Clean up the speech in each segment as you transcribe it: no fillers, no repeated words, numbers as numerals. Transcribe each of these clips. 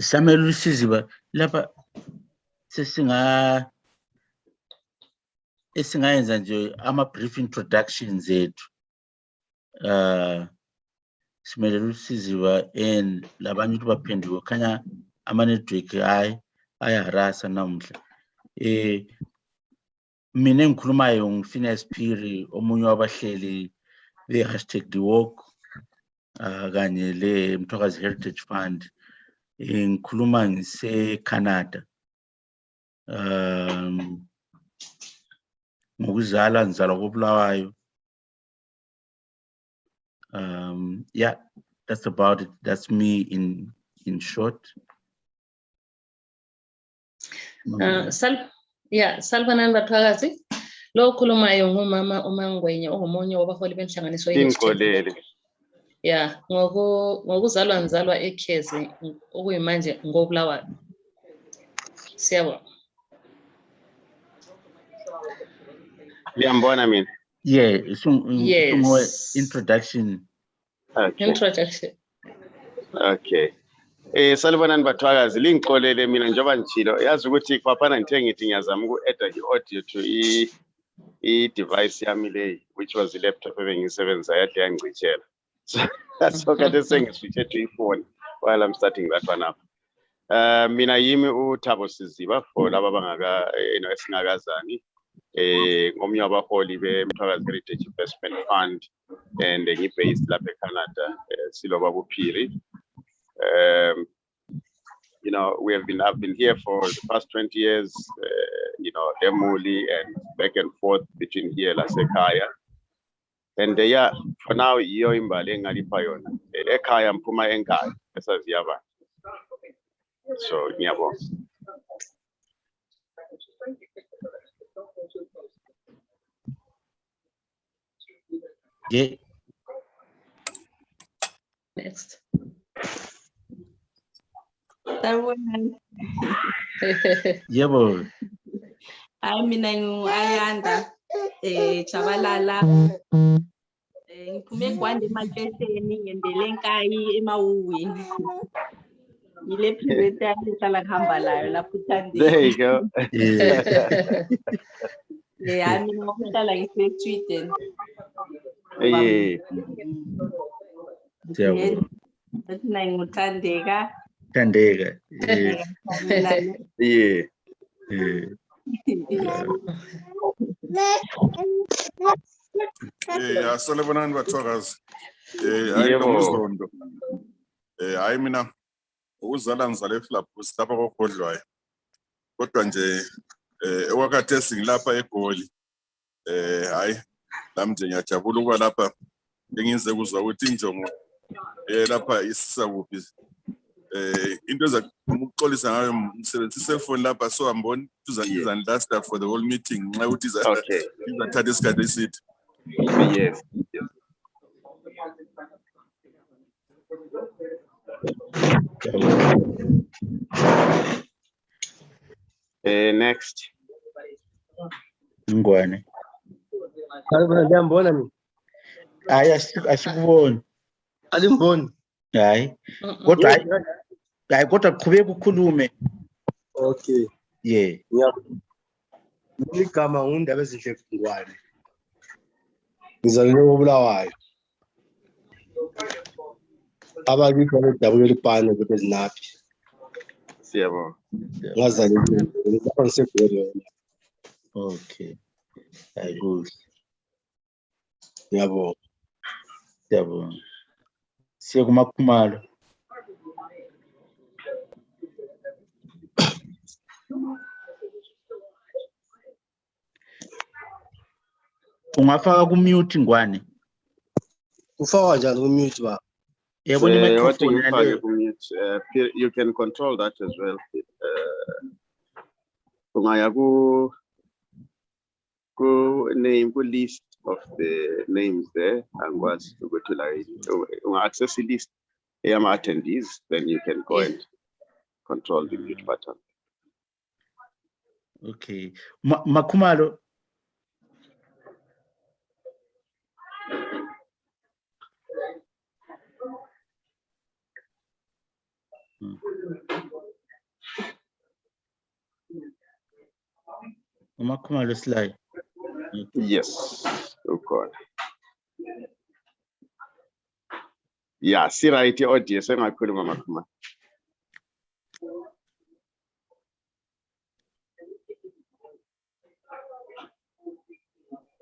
Samele usiziba lapha esingayenza nje ama-brief introductions ethu. Simele usiziba and labanye ukuthi baphenduke khanya ama-network ayaharasa namuhla. Mina engikhulumayo ngu-Phineas Phiri, omunye wabahleli be-#TheWalk kanye le-Mthwakazi Heritage Fund. Ngikhuluma ngise-Canada. Ngokuzalwa ngizalwa koBulawayo. Yeah, that's about it. That's me in short. Salvanani Mthwakazi. Lo khulumayo ngumama uMangwenya ongomunye wabaholi benhlanganiso Inkolele. Yeah, ngokuzalwa ngizalwa eKhezi okuyimanje ngoBulawayo. Siyabonga. Liyambona mina? Yeah, Yes. Introduction. Okay. Introduction. Okay. Salvanani Mthwakazi, lingixolele mina njengoba ngitshilo. Yazi ukuthi kwaphana ngithe ngithi ngiyazama uku-add i-audio to i-device yami leyi, which was i-laptop ebengiyisebenzisa yahle yangicitshela. So kade sengiswitche to iphone while I'm starting that one up. Mina yimi uThabo Siziba for laba esingakazani. Ngomnye wabaholi beMthwakazi Heritage Investment Fund and ngi-based lapha eCanada, Siloba Buphiri. You know, I've been here for the past 20 years, you know, Emuli and back and forth between here lasekhaya. And yeah, for now, iyo imbali engalipha yona. Ekhaya mphuma enkaya esaziyaba. So, ngiyabonga. Yeah. Next. Yebo. Mina ngu-Ayanda Chabalala. Ngiphume eGwanda eMalpeteni ngendele enkayi emawuwini. Yile private yahlala kuhamba layo lapho uThandeni. There you go. Yeah, mina ngokuhlala ngisesweden. Yeah. That's nguthandeka. Thandeka. Yeah. Yeah, Salvanani Mthwakazi. Yebo. Hayi mina ukuzala ngizala eFlabus lapha kogodlwayo. Kodwa nje ewakathesi ngilapha eGoli. Hayi lami nje ngiyajabula ukuba lapha bengize kuzwa ukuthi injongo lapha isisa kuphi. Into ezakuxolisa ngayo umsebenzi cellphone lapha so amboni uzanilasta for the whole meeting nxa ukuthi izathatha isikhathi eside. Yes. Next. Ngwane. Ngiyambona mina. Hayi asikuboni. Alimboni. Hayi. Kodwa qhubeka ukhulume. Okay. Yeah. Igama ngundaba ezinhle Ngwane. Ngizalelwe koBulawayo. Abakithi babedabulela ipane ukuthi ezinaphi. Siyabonga. Ngazalelwe lapha ngiseGoli. Okay. Hayi kuhle. Ngiyabonga. Siyabonga. Siye kumakhumalo. Ungafaka ku-mute Ngwane. Ufaka njani ku-mute ba? Yebo ni microphone yale. You can control that as well. Ungaya ku name ku list of the names there and was to go to like access the list attendees, then you can go and control the mute button. Okay. Makhumalo. umakhumalo slide. Yes, oh God. Yeah, see right audio sengakhuluma makhuma.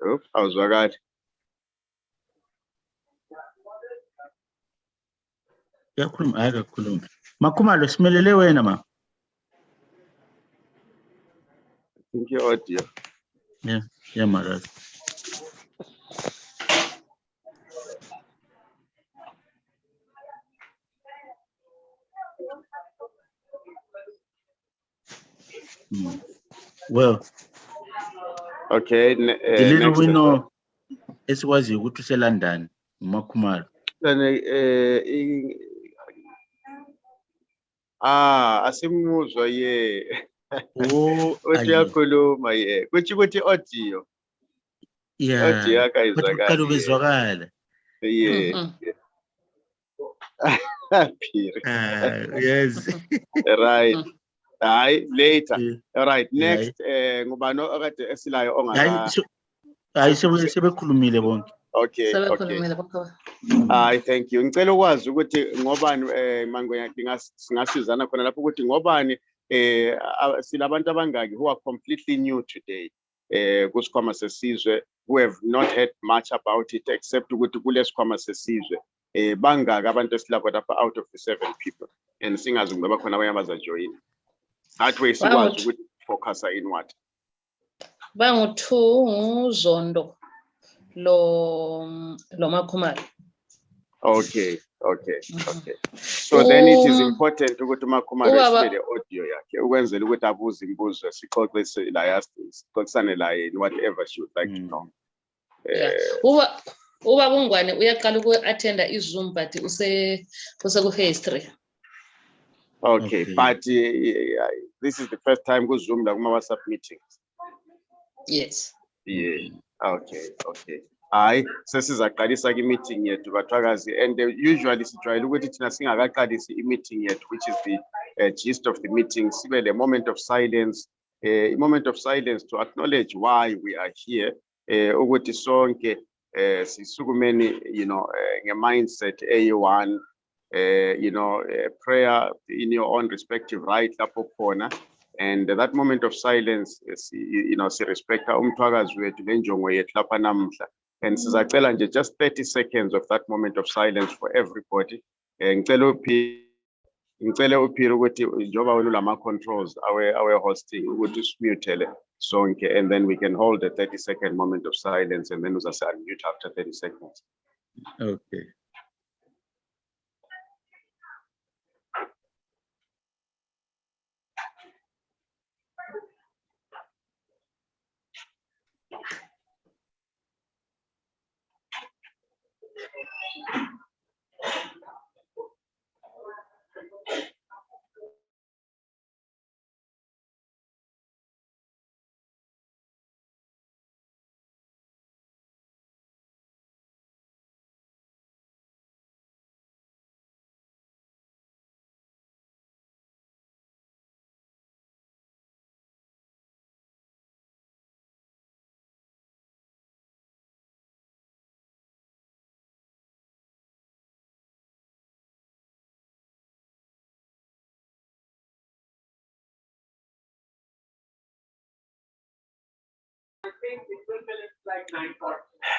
Oh, awuzwakali. Yakhuluma akakhuluma. Makhumalo simelele wena ma. I think your audio. Yeah, Maraz. Well, Okay, the little next we as know well. is was you go to London, umakhumalo. Then asimuzwa ye. Oh, Uthi yakhuluma ye. Kuthi audio. yeah. Audio But akayizwakali. bezwakala. Yeah. Phiri. Yes. Right. Hayi later. Yeah. All right, next ngubani okade esilayo ongaka. Hayi sebekhulumile bonke. Okay. Hayi, thank you. Ngicela ukwazi ukuthi ngobani mangwenya singasizana khona lapho ukuthi ngobani silabantu abangaki who are completely new today kusikhwama sesizwe, who have not heard much about it except ukuthi kulesikhwama sesizwe bangaki abantu esilapho lapha out of the 7 people, and singazi ngoba khona abanye abazajoyina. That way sikwazi ukuthi focus in what bangu-2 nguZondo lo Makhumalo. Okay. So then it is important ukuthi uMakhumalo esibele audio yakhe ukwenzela ukuthi abuze imibuzo sixoxe la sixoxisane laye whatever she would like to know. Uba Bungwane uyaqala uku-attenda iZoom but ku Phase 3. Okay, but this is the first time ku Zoom la kuma WhatsApp meetings. Yes. Yeah. Okay. Hayi sesizaqalisa ke meeting yethu Mthwakazi, and usually sijwayele ukuthi thina singakaqalisi i-meeting yethu, which is the gist of the meeting, sibe le moment of silence, a moment of silence to acknowledge why we are here, ukuthi sonke sisukumeni nge-mindset A1, prayer in your own respective right lapho khona. And that moment of silence sirespecta uMthwakazi wethu lenjongo yethu lapha namhla. And sizacela nje just 30 seconds of that moment of silence for everybody. Ngicela uphiri ukuthi njoba wena lama controls our hosting ukuthi usimutele sonke, and then we can hold a 30-second moment of silence, and then uzase unmute after 30 seconds. Okay.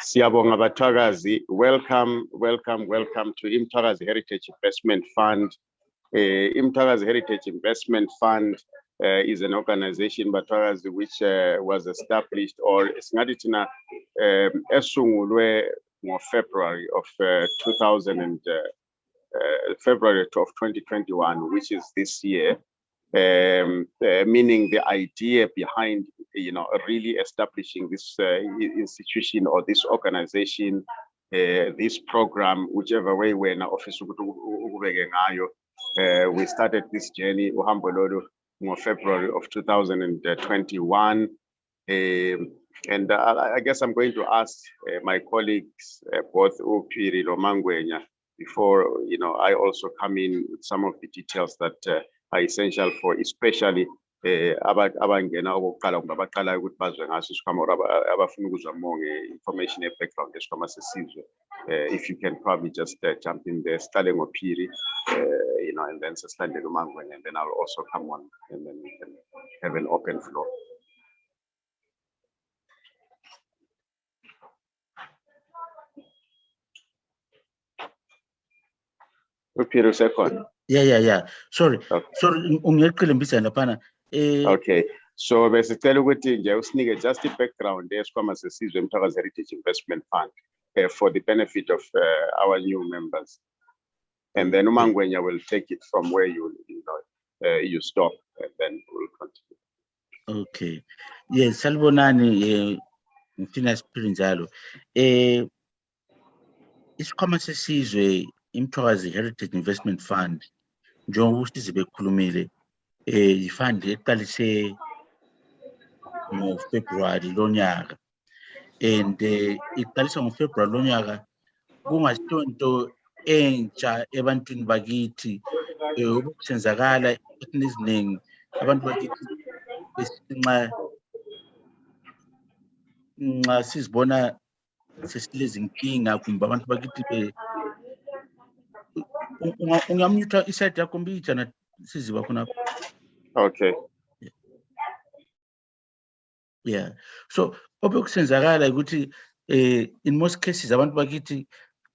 Siyabonga Mthwakazi, welcome to Mthwakazi Heritage Investment Fund. Mthwakazi Heritage Investment Fund is an organization Mthwakazi which was established or esungadithi esungulwe February of 2021, which is this year. Meaning the idea behind really establishing this institution or this organization, this program, whichever way we're in office. We started this journey in February of 2021, and I guess I'm going to ask my colleagues, both Upiri and Mangwenya, before I also come in with some of the details that are essential for especially abangena okokuqala kumbe abaqalayo ukuthi bazwe ngaso isikhwama or abafuna ukuzwa more nge-information e-background yesikhwama sesizwe. If you can probably just jump in there, siqale ngoPhiri, you know, and then sesilandele uMangwenya, and then I'll also come on, and then we can have an open floor. uPhiri usekhona? Yeah. Sorry. Okay. Sorry, ungeqile mbisana phana. Okay. So besicela ukuthi nje usinike just the background yesikhwama sesizwe Mthwakazi Heritage Investment Fund for the benefit of our new members. And then uMangwenya will take it from where you stop, and then we'll continue. Okay. Yes, salibonani ngifina siphile njalo. Isikhwama sesizwe Mthwakazi Heritage Investment Fund njengoba usize bekhulumile ifund eqalise ngoFebruary lonyaka, and iqalisa ngoFebruary lonyaka kungasonto entsha ebantwini bakithi okusenzakala eziningi abantu bakithi besinxa sizibona sesilezi inkinga kumbe abantu bakithi ungamnyutha iside yakho mbitsha na siziba khona. Okay. Yeah. So obekusenzakala ukuthi in most cases abantu bakithi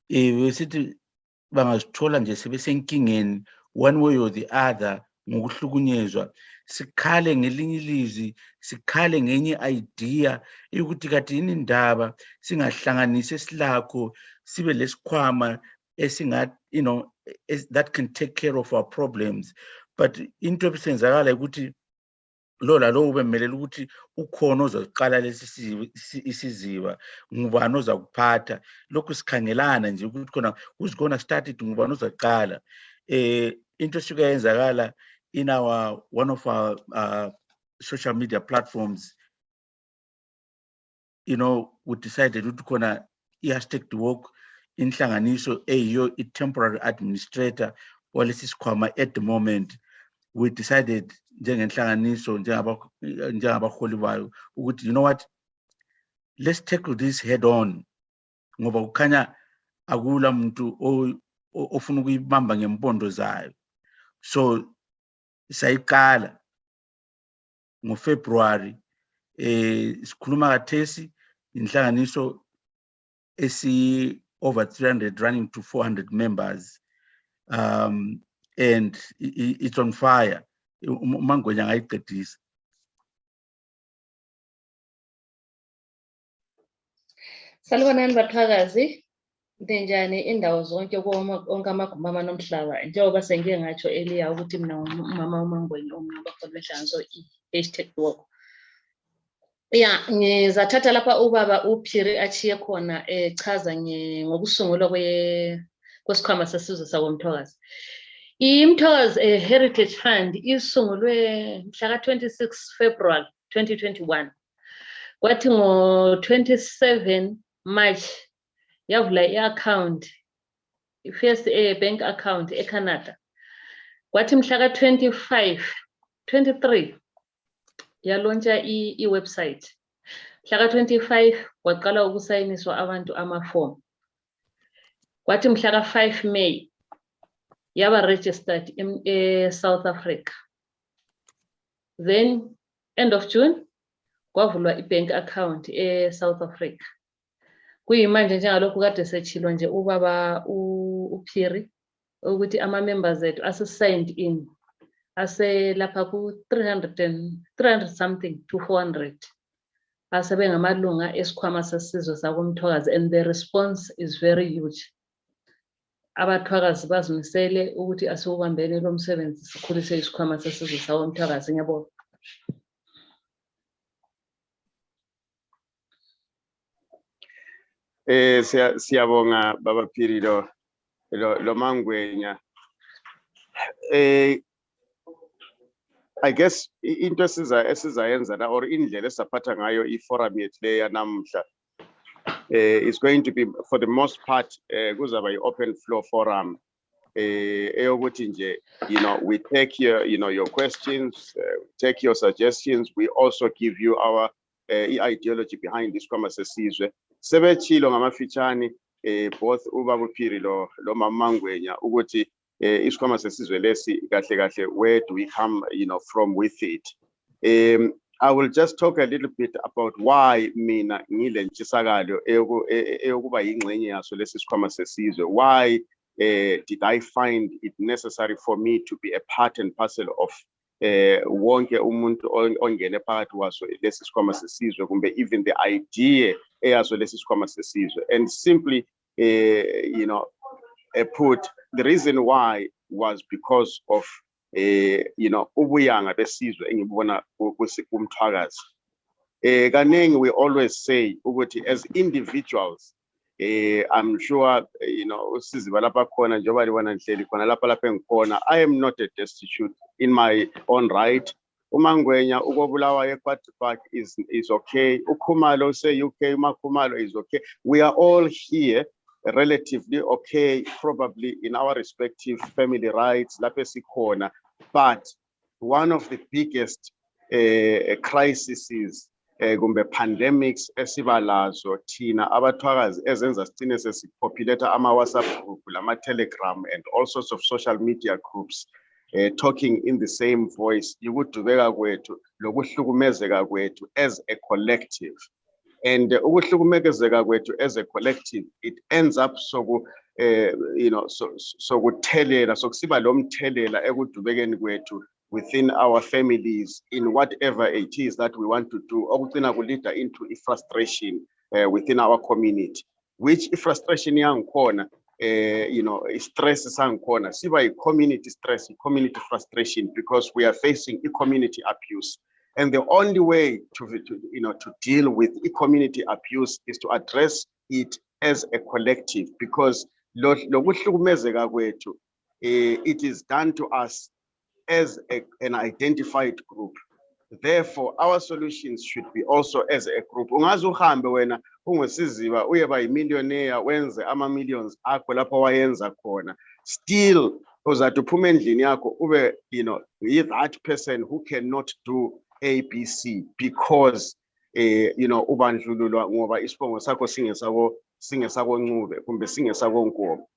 besithi bangazithola nje sebesenkingeni one way or the other ngokuhlukunyezwa, sikhale ngelinye ilizwi, sikhale ngenye idea ukuthi kade yini indaba singahlanganisa esilakho sibe lesikhwama esingathi, you know, that can take care of our problems. But into ebisenzakala ukuthi lola lo ubemelela ukuthi ukhona ozoqala lesi isiziba, ngubani ozakuphatha, lokhu sikhangelana nje ukuthi khona who's going to start it, ngubani ozaqala. Into esuke yenzakala in one of our social media platforms, you know, we decided ukuthi khona i-hashtag to work inhlanganiso eyiyo i-temporary administrator walesi sikhwama at the moment. We decided njengenhlanganiso njengabaholi bayo ukuthi, you know what, let's tackle this head on, ngoba kukhanya akula muntu ofuna ukuyibamba ngempondo zayo. So sayiqala ngoFebruary, sikhuluma kathesi inhlanganiso esi over 300 running to 400 members, and it's on fire. uMangwenya ngayiqedisa. Salibonani Mthwakazi, ndenjani indawo zonke konke amagumama nomhlaba, njengoba sengike ngatsho earlier ukuthi mina umama uMangwenya ongabaholi behlanganiso i-hashtag work. Yeah, ngizathatha lapha ubaba uPhiri achiye khona echaza ngokusungulwa kwesikhwama sesizwe sakoMthwakazi. iMthwakazi Heritage Fund isungulwe mhla ka-26 February 2021. Kwathi ngo-27 March yavula i-account, first bank account eCanada. Kwathi mhla ka-23 yalontsha i-website. Mhla ka-25 kwaqala ukusayiniswa abantu amaform. Kwathi mhla ka-5 May yaba registered South Africa. Then end of June kwavulwa i-bank account South Africa. Kuyimanje njengalokhu kade setshilo nje ubaba uPhiri ukuthi ama-members ethu ase-signed in aselapha ku-300 something to 400 asebengamalunga esikhwama sesizwe sakoMthwakazi, and the response is very huge. Abathwakazi bazimisele ukuthi asiwubambele lo msebenzi sikhulise isikhwama sesizwe sakoMthwakazi. Ngiyabonga. Siyabonga baba Phiri lo Mangwenya. I guess into esizayenza la or indlela esaphatha ngayo i-forum yethu le yanamhla is going to be for the most part kuzaba i-open floor forum eyokuthi nje, we take your questions, take your suggestions. We also give you our ideology behind Isikhwama Sesizwe. Sebechilo ngamafitshane both ubaba uPhiri lo mama Mangwenya ukuthi Isikhwama Sesizwe lesi kahle kahle, where do we come from with it. I will just talk a little bit about why mina ngile ntshisakalo eyokuba yingxenye yaso lesi Isikhwama Sesizwe. Why did I find it necessary for me to be a part and parcel of wonke umuntu ongene phakathi waso lesi Isikhwama Sesizwe, kumbe even the idea eyaso lesi Isikhwama Sesizwe. And simply put, the reason why was because of ubuyanga besizwe engibona kuMthwakazi. Kanengi we always say ukuthi as individuals, I'm sure usiziba lapha khona njengoba libona ngihleli khona lapha engikhona, I am not a destitute in my own right. uMangwenya ukobulawa eQuadripark is okay. uKhumalo say UK, uMakhumalo is okay. We are all here relatively okay, probably in our respective family rights lapha esikhona. But one of the biggest crises kumbe pandemics esibalazo thina abathwakazi ezenza sicine sesipopulate ama-WhatsApp group, ama-Telegram and all sorts of social media groups talking in the same voice, ukudubeka kwethu lokuhlukumezeka kwethu as a collective. And ukuhlukumezeka kwethu as a collective, it ends up sokuthelela sokusiba lo mthelela ekudubekeni kwethu within our families in whatever it is that we want to do, okugcina kulida into frustration within our community, which frustration yangikhona stress sangikhona siba community stress, community frustration, because we are facing community abuse. And the only way to deal with community abuse is to address it as a collective, because lokuhlukumezeka kwethu it is done to us as an identified group. Therefore, our solutions should be also as a group. Ungaze uhambe wena ungesiziba uyeba yimillionaire wenze ama-millions akho lapho wayenza khona, still uzathi uphuma endlini yakho ube that person who cannot do ABC because ubandlululwa ngoba isibongo sakho singesako Ncube kumbe singesako Nkomo.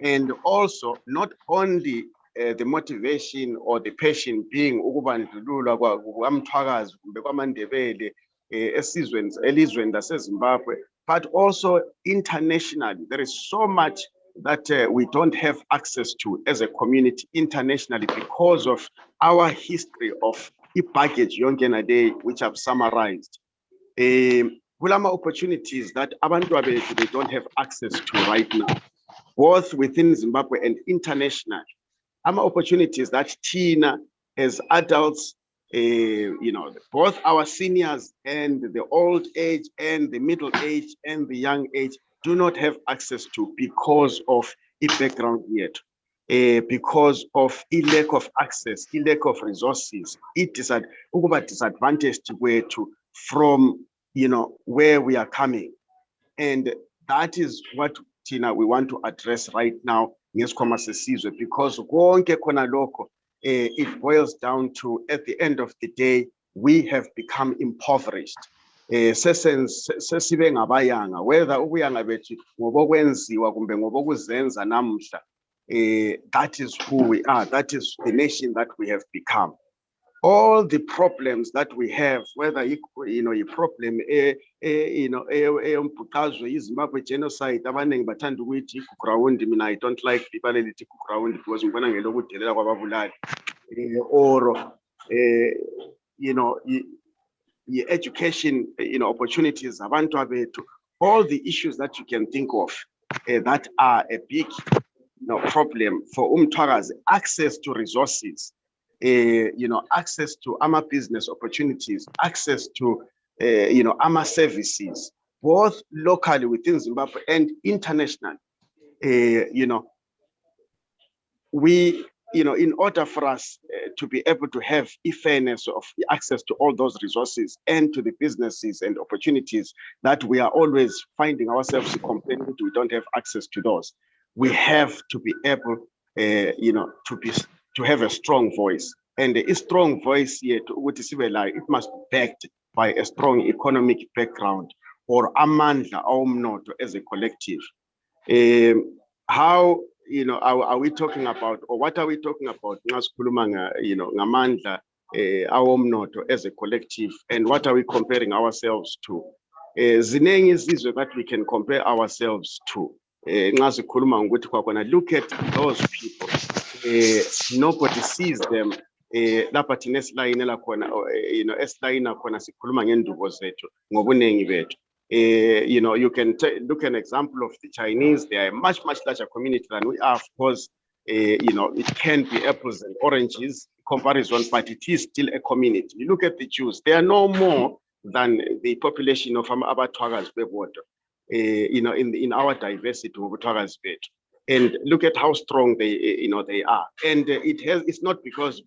And also not only the motivation or the passion being ukubandlululwa kwaMthwakazi kumbe kwamaNdebele elizweni laseZimbabwe, but also internationally. There is so much that we don't have access to as a community internationally because of our history of baggage yonke day, which I've summarized. Kulama opportunities that abantu bethu they don't have access to right now, both within Zimbabwe and internationally. Opportunities that Tina as adults, both our seniors and the old age and the middle age and the young age do not have access to because of a background yet, because of a lack of access, a lack of resources. It is disadvantaged from where we are coming, and that is what Tina we want to address right now. Isikhwama Sesizwe, because konke khona lokho it boils down to, at the end of the day, we have become impoverished. Sesibe ngabayanga, whether ubuyanga bethu ngobokwenziwa kumbe ngobokuzenza namuhla, that is who we are. That is the nation that we have become. All the problems that we have, whether a problem, Zimbabwe genocide, abanengi bathanda ukuthi ground. I don't like people elithi ground because ngibona ngelokudelela kwababulali, or education, opportunities abantu abethu, all the issues that you can think of that are a big problem for Mthwakazi. Access to resources, access to business opportunities, access to services, both locally within Zimbabwe and internationally. We, in order for us to be able to have fairness of access to all those resources and to the businesses and opportunities that we are always finding ourselves complaining we don't have access to those, we have to be able to have a strong voice. And a strong voice here, it must be backed by a strong economic background or amandla omnotho as a collective. How are we talking about, or what are we talking about? Ngamandla omnotho as a collective, and what are we comparing ourselves to? Zinengi izizwe that we can compare ourselves to. Look at those people. Nobody sees them. Lapha thina esilayinela khona esilayina khona sikhuluma ngendubo zethu ngobunengi bethu. You can look at an example of the Chinese. They are a much larger community than we are. Of course, it can be apples and oranges comparison, but it is still a community. You look at the Jews; they are no more than the population of Mthwakazi Bebodo. In our diversity, Mthwakazi Bebodo. And look at how strong they are. And it's not because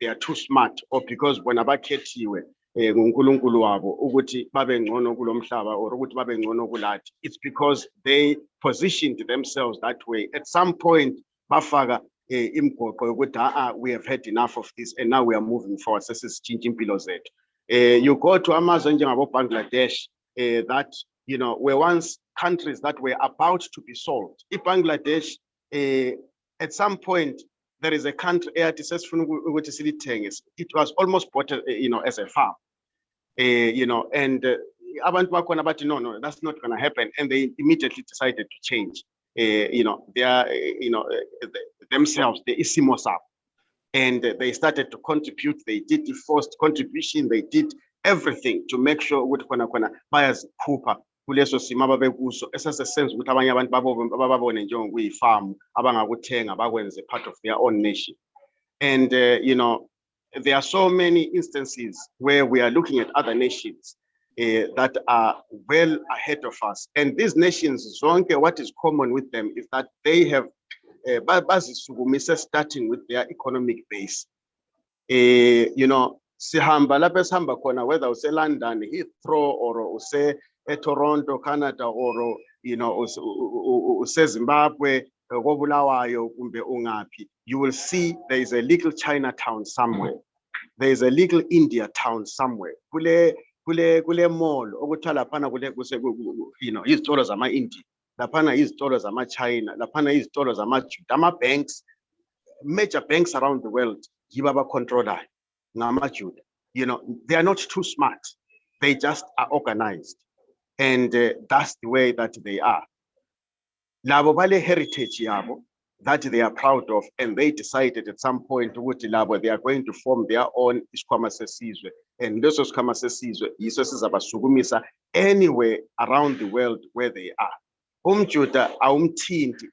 they are too smart or because bakhethiwe nguNkulunkulu wabo ukuthi babe ngcono kulomhlaba or ukuthi babe ngcono kulathi. It's because they positioned themselves that way. At some point, bafaka imgoqo yokuthi we have had enough of this and now we are moving forward. Sesisitshintsha impilo zethu. You go to amazwe njengabo Bangladesh that were once countries that were about to be sold. In Bangladesh, at some point, there is a country, it was almost bought, as a farm. And abantu bakhona bathi no, that's not going to happen, and they immediately decided to change. Themselves, the isimo sabo, and they started to contribute. They did the first contribution. They did everything to make sure ukuthi khona bayazikhupha kuleso simo ababekuso esasenze ukuthi abanye abantu bababone njengokuyifarm abangakuthenga bakwenze part of their own nation. And there are so many instances where we are looking at other nations that are well ahead of us, and these nations zonke, what is common with them is that they have starting with their economic base. Sihamba lapha esihamba khona, whether use London, Heathrow, or use Toronto, Canada, or use Zimbabwe, Bulawayo, kumbe ungapi, you will see there is a little Chinatown somewhere. There is a little India town somewhere. Kule mall okuthiwa laphana izitolo zama-India, laphana izitolo zama-China, laphana izitolo zama-Juda, ama-banks, major banks around the world yibo abacontrolayo ngama-Juda. They are not too smart. They just are organized, and that's the way that they are. Labo bale heritage yabo that they are proud of, and they decided at some point ukuthi labo they are going to form their own Isikhwama Sesizwe, and this Isikhwama Sesizwe yiso sizabasukumisa anywhere around the world where they are. Umjuda awumthinti,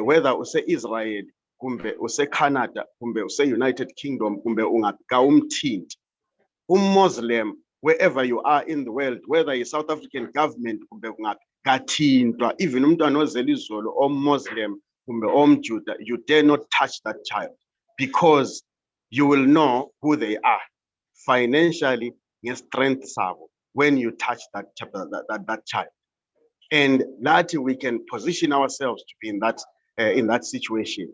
whether use Israel, kumbe use Canada, kumbe use United Kingdom, kumbe ungapi, kawumthinti. Muslim, wherever you are in the world, whether it's South African government, kumbe ungapi, kathintwa. Even umntwana ozelizolo or Muslim, kumbe omjuda, you dare not touch that child, because you will know who they are financially, your strength sabo, when you touch that child. And that we can position ourselves to be in that situation.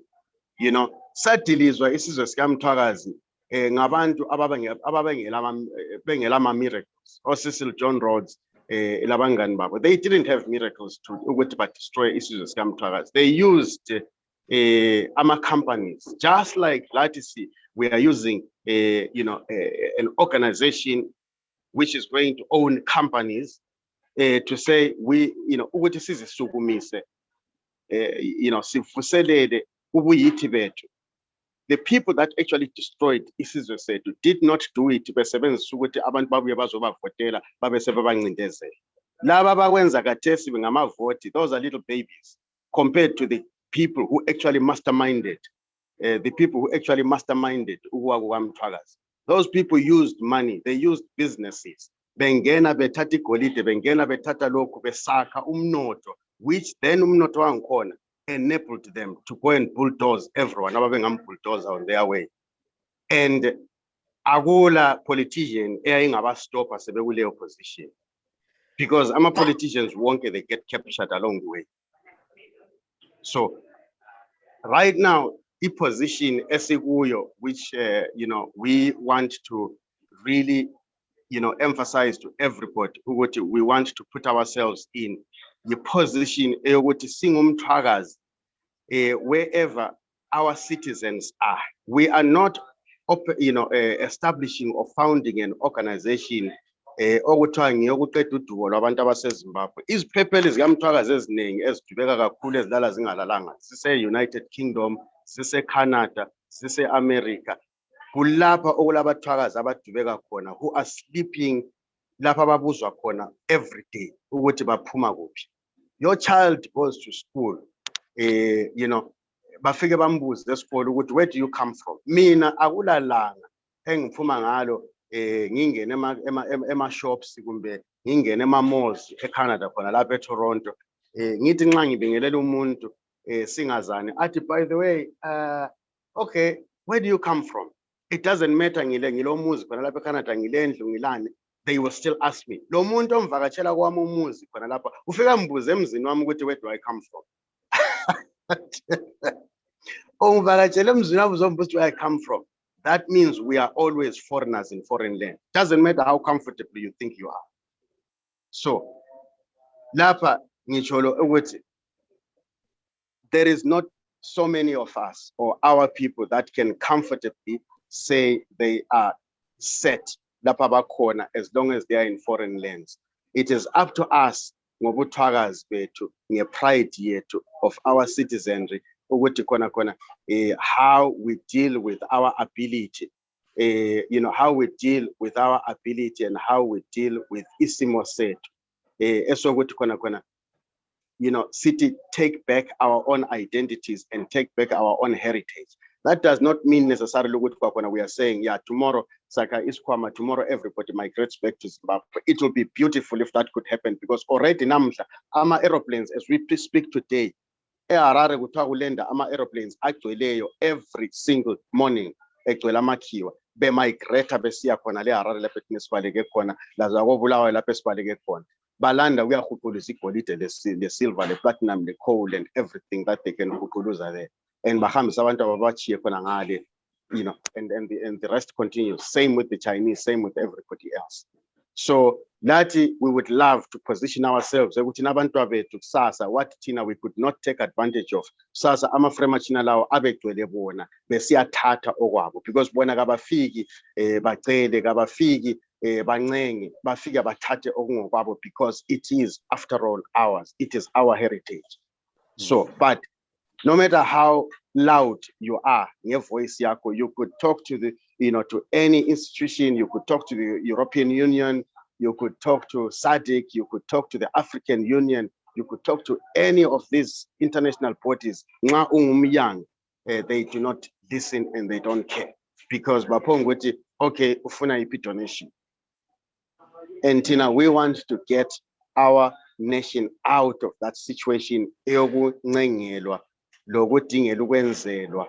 Sadilizwa isizwe sikaMthwakazi ngabantu ababengela miracles. Or Cecil John Rhodes, labangani babo, they didn't have miracles to destroy isizwe sikaMthwakazi. They used companies, just like Latisi, we are using an organization which is going to own companies to say ukuthi sizisukumise sivuselele ubuyithi bethu. The people that actually destroyed isizwe sethu did not do it besebenzisa ukuthi abantu babuye bazobavotela babe sebebancindezela. Laba abakwenza kathesi ngamavoti, those are little babies compared to the people who actually masterminded ukwakhiwa. Those people used money, they used businesses. Bengena bethatha igolide, bengena bethatha lokhu besakha umnotho, which then umnotho wangikhona enabled them to go and bulldoze everyone bulldozer on their way. And akula politician eyayingabastopha sebekuleyo position, because politicians wonke they get captured along the way. So right now, the position esikuyo, which we want to really emphasize to everybody ukuthi we want to put ourselves in the position eyokuthi singumthwakazi wherever our citizens are. We are not establishing or founding an organization okuthiwa ngeyokuqeda udubo lwabantu abaseZimbabwe. Iziphepheli zikaMthwakazi eziningi ezidubeka kakhulu ezilala zingalalanga sise-United Kingdom, sise-Canada, sise-America. Kulapha okulabathwakazi abadubeka khona who are sleeping lapha ababuzwa khona every day ukuthi baphuma kuphi. Your child goes to school, bafike bambuze esikole ukuthi where do you come from? Mina akulalanga engiphuma ngalo ngingene ema shops kumbe ngingene ema malls eCanada khona lapha eToronto ngithi nxa ngibingelela umuntu singazani athi by the way okay, where do you come from? It doesn't matter ngilomuzi khona lapha eCanada ngilendlu ngilani, they will still ask me lo muntu omvakatshela kwami umuzi khona lapha ufika mbuze emzini wami ukuthi where do I come from? Omvakatshela emzini wami uzombuza where I come from. That means we are always foreigners in foreign land. Doesn't matter how comfortable you think you are. So lapha ngitsholo ukuthi there is not so many of us or our people that can comfortably say they are set lapha bakhona as long as they are in foreign lands. It is up to us ngobuthwakazi bethu ngepride yethu of our citizenry ukuthi khona how we deal with our ability, how we deal with our ability and how we deal with isimo sethu esokuthi khona city take back our own identities and take back our own heritage. That does not mean necessarily ukuthi we are saying, yeah, tomorrow Saka Isikhwama, tomorrow everybody migrates back to Zimbabwe. It will be beautiful if that could happen, because already namhla ama aeroplanes as we speak today, eHarare kuthiwa kulenda ama aeroplanes agcweleyo every single morning egcwele amakhiwa bemigrate besiya khona le Harare lapho esibaleke khona laza kobulawa lapho esibaleke khona balanda kuyahuquluza igolide le silver le platinum le coal and everything that they can huquluza there, and bahambisa abantu ababachiye khona ngale, and the rest continues. Same with the Chinese, same with everybody else. So Lati, we would love to position ourselves what Tina we could not take advantage of. Sasa ama frema China lao abegcwele bona besiyathatha okwabo, because bona kabafiki bacele kabafiki bancenge bafika bathathe okungokwabo, because it is after all ours, it is our heritage. So but no matter how loud you are, your voice yako, you could talk to the to any institution, you could talk to the European Union, you could talk to SADC, you could talk to the African Union, you could talk to any of these international bodies. They do not listen and they don't care, because bapongoti okay ufuna ipi donation. And Tina, we want to get our nation out of that situation. Lokudingela ukwenzelwa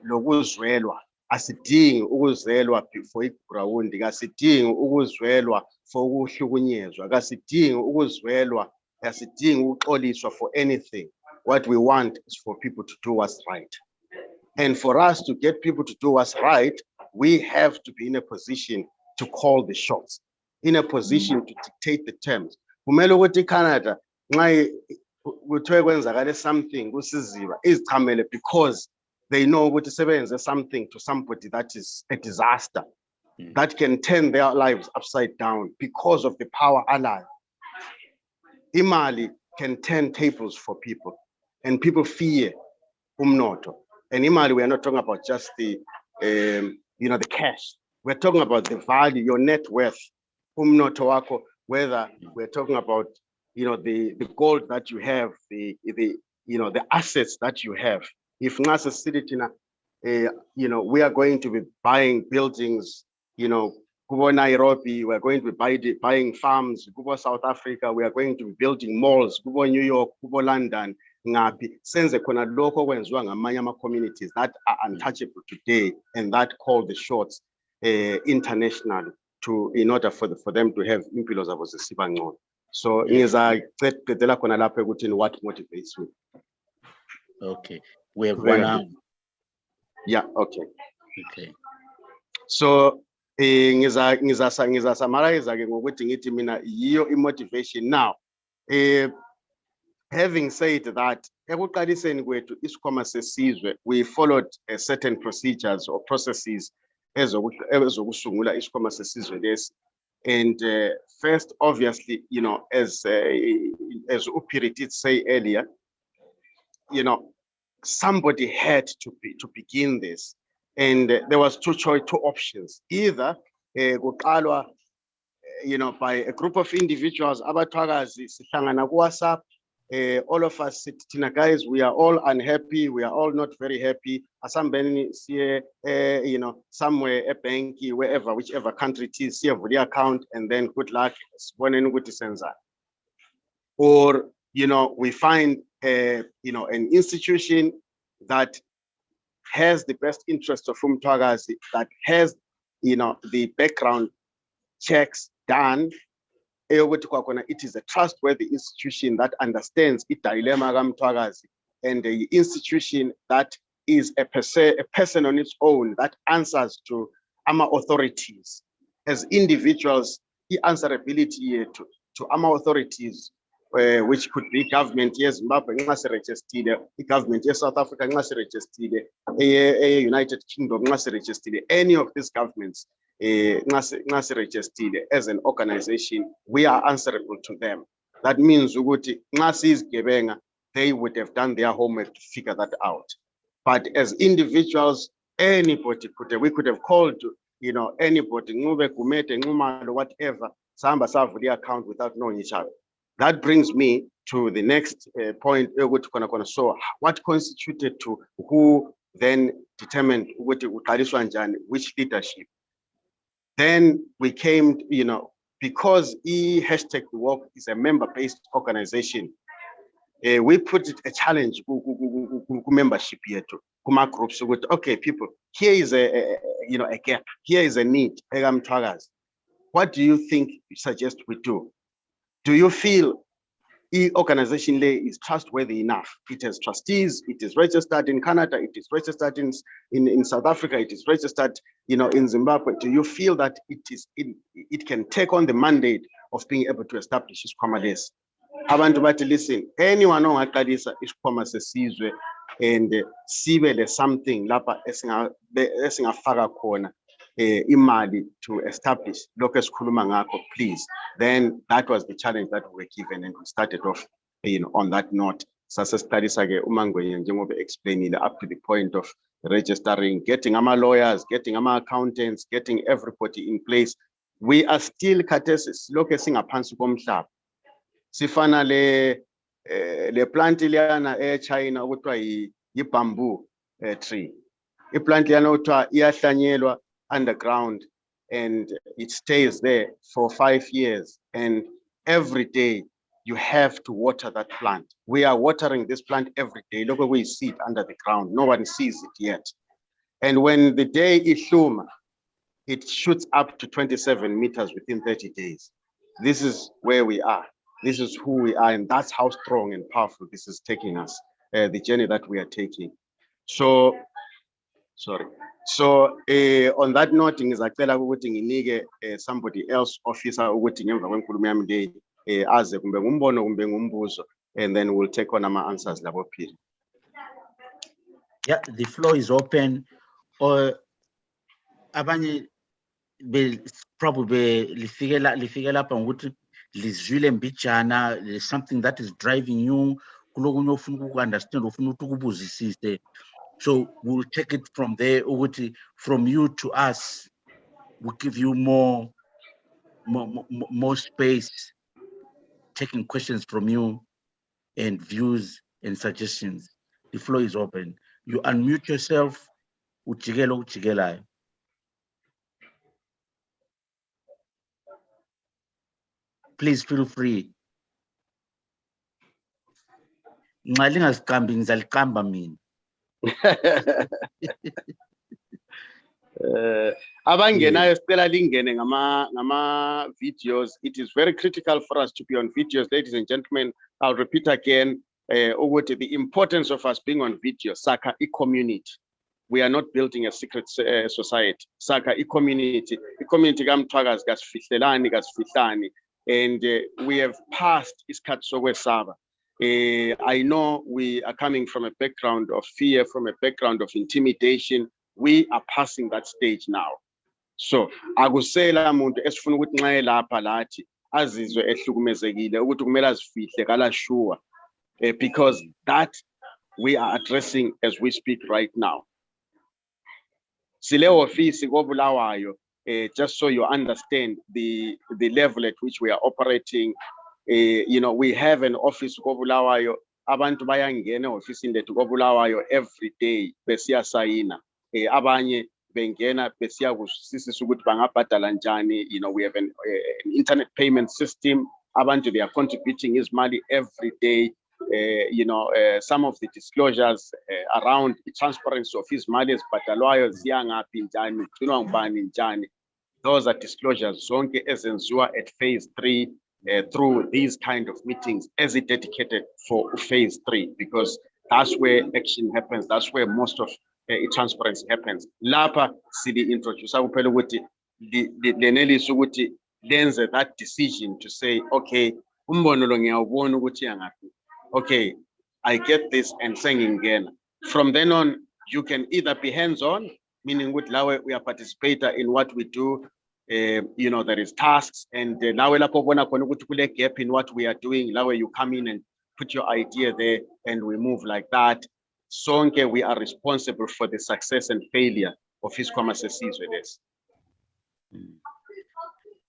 lokuzwelwa, asidingi ukuzelwa for igrawundi, asidingi ukuzwelwa for ukuhlukunyezwa, asidingi ukuzwelwa, asidingi ukuxoliswa for anything. What we want is for people to do what's right, and for us to get people to do what's right, we have to be in a position to call the shots, in a position to dictate the terms. Kumele ukuthi Canada kuthiwe kwenzakale something kusiziba izichamele because they know ukuthi sebenze something to somebody that is a disaster that can turn their lives upside down because of the power alive. Imali can turn tables for people, and people fear komnotho. And imali, we are not talking about just the the cash. We're talking about the value, your net worth. Komnotho wako, whether we're talking about the gold that you have, the assets that you have. If Ngasa City, we are going to be buying buildings, Kubo Nairobi, we are going to be buying farms, Kubo South Africa, we are going to be building malls, Kubo New York, Kubo London, Ngapi, senze khona lokho kwenziwa ngamanye ama communities that are untouchable today and that call the shots internationally in order for them to have impilo zabo zisiba ngcono. So ngizaqedela khona lapha ukuthi what motivates me. Okay, We have 1 hour. Yeah, okay. Okay. So ngiza summarize ke ngokuthi ngithi mina yiyo motivation now. Having said that, ekuqaliseni kwethu Isikhwama Sesizwe, we followed certain procedures or processes ezokusungula Isikhwama Sesizwe lesi. And first, obviously, you know, as Upiri did say earlier, you know, somebody had to begin this, and there was two options: either kuqalwa, you know, by a group of individuals, abathwakazi sihlangana ku-WhatsApp. All of us, guys, we are all unhappy. We are all not very happy. Asambeni see, you know, somewhere a bank, wherever, whichever country it is, see the account, and then good luck. Or, you know, we find, you know, an institution that has the best interest of Mthwakazi, that has, you know, the background checks done. It is a trustworthy institution that understands its dilemma Mthwakazi, and the institution that is a person on its own that answers to our authorities. As individuals, the answerability to our authorities, which could be government, yes, Zimbabwe, government, yes, South Africa, United Kingdom, any of these governments. As an organization, we are answerable to them. That means they would have done their homework to figure that out. But as individuals, anybody we could have called, you know, anybody, whatever, the account without knowing each other. That brings me to the next point. So what constituted to who then determined which leadership? Then we came, you know, because #work is a member-based organization, we put it a challenge membership here to groups. Okay, people, here is a you know, a gap. Here is a need. What do you think you suggest we do? Do you feel the organization is trustworthy enough? It has trustees, it is registered in Canada, it is registered in South Africa, it is registered, you know, in Zimbabwe. Do you feel that it can take on the mandate of being able to establish Isikhwama lesi? Abantu bathi, listen, anyone ongaqalisa Isikhwama Sesizwe and sibe something lapha esingafaka khona imali to establish lokho esikhuluma ngakho, please. Then that was the challenge that we were given, and we started off, you know, on that note. Sasesiqalisa-ke uMangwenya njengoba explained up to the point of registering, getting our lawyers, getting our accountants, getting everybody in place. We are still khathesi silokhu singaphansi komhlaba. Sifana le plant liyana eChina okuthiwa yi-bamboo tree. I-plant liyana okuthiwa iyahlanyelwa underground, and it stays there for 5 years, and every day you have to water that plant. We are watering this plant every day. Look where we see it under the ground. No one sees it yet. And when the day is Shuma, it shoots up to 27 meters within 30 days. This is where we are. This is who we are, and that's how strong and powerful this is taking us, the journey that we are taking. So, sorry. So on that note, ngizacela ukuthi nginike somebody else officer ukuthi ngemva kwenkulumo yami le aze kumbe ngumbono kumbe ngumbuzo, and then we'll take on our answers labo phela. Yeah, the floor is open. Or abanye probably lifike lapha ngokuthi lizwile mbijana, there's something that is driving you, kulokunye ofuna uku-understand, ofuna ukuthi ukubuzisise. So we'll take it from there, from you to us. We'll give you more space, taking questions from you and views and suggestions. The floor is open. You unmute yourself. Uchigela. Please feel free. Abangenayo sicela lingene ngama videos. It is very critical for us to be on videos, ladies and gentlemen. I'll repeat again, the importance of us being on video, Saka e-community. We are not building a secret society. Saka e-community kaMthwakazi kasifihlelani, and we have passed isikhathi sokwesaba. I know we are coming from a background of fear, from a background of intimidation. We are passing that stage now. So akusela umuntu esifuna ukuthi nxa elapha lathi azizwe ehlukumezekile ukuthi kumele azifihle kala sure, because that we are addressing as we speak right now. Sile office koBulawayo, just so you understand the level at which we are operating. You know, we have an office koBulawayo. Abantu bayangena office lethu koBulawayo every day besiya sayina. Abanye bengena besiya kusisisa ukuthi bangabhadala njani. You know, we have an internet payment system. Abantu, they are contributing izimali every day. You know, some of the disclosures around the transparency of izimali ezibhadalwayo ziyangaphi njani, ugcinwa ngubani njani. Those are disclosures zonke ezenziwa at phase 3 through these kind of meetings as it dedicated for phase 3, because that's where action happens. That's where most of transparency happens. Lapha sili introduce kuphela ukuthi lenelisa ukuthi lenze that decision to say, okay, umbono lo ngiyawubona ukuthi yangaphi. Okay, I get this and singing again. From then on, you can either be hands-on, meaning with lawe we are participator in what we do. You know, there is tasks, and lawe lapho bona khona ukuthi kule gap in what we are doing. Lawe you come in and put your idea there, and we move like that. Sonke, we are responsible for the success and failure of Isikhwama Sesizwe this.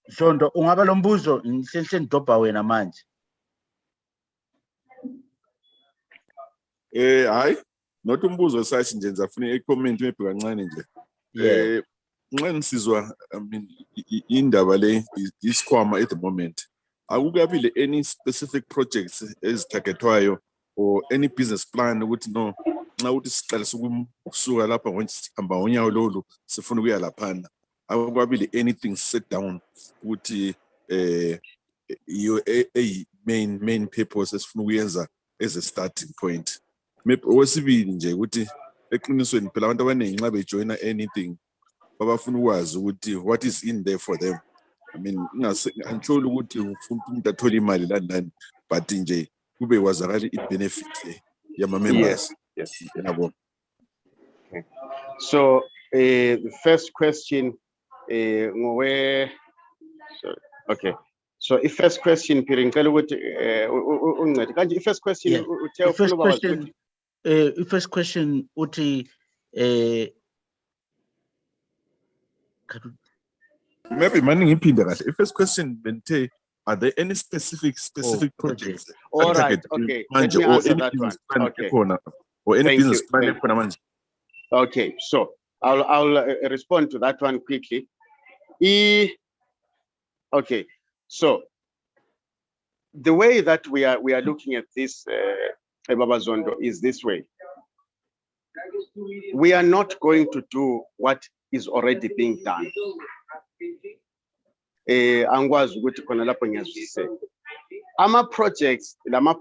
Zondo, ungaba lo mbuzo ngihlelise ndobha wena manje. Hayi, not umbuzo sathi nje ngizafuna i-comment maybe kancane nje. Nxa nisizwa, I mean, indaba le isikhwama at the moment. Akukabi le any specific projects ezithathwayo or any business plan ukuthi no nxa uthi siqalisa ukusuka lapha ngihamba ngonyawo lolu sifuna ukuya laphana. Akukabi le anything set down ukuthi your main purpose esifuna ukuyenza as a starting point. Maybe okwesibili nje ukuthi eqinisweni phela abantu abaningi nxa bejoina anything babafuna ukwazi ukuthi what is in there for them. I mean, ngithole ukuthi ufuna umuntu athola imali lani, but nje kube wazakala i-benefit yama members. Yes. Yabo. Okay. So the first question, sorry. Okay. So if first question, the first question, the first question, uti, maybe money in the first question, Bente, are there any specific projects? All right, okay. Let me answer that one. Okay. Or any business plan. Okay, so I'll respond to that one quickly. Okay, so the way that we are looking at this, Baba Zondo, is this way. We are not going to do what is already being done. Angwazi ukuthi khona lapho ngiyazwisisa. Ama projects that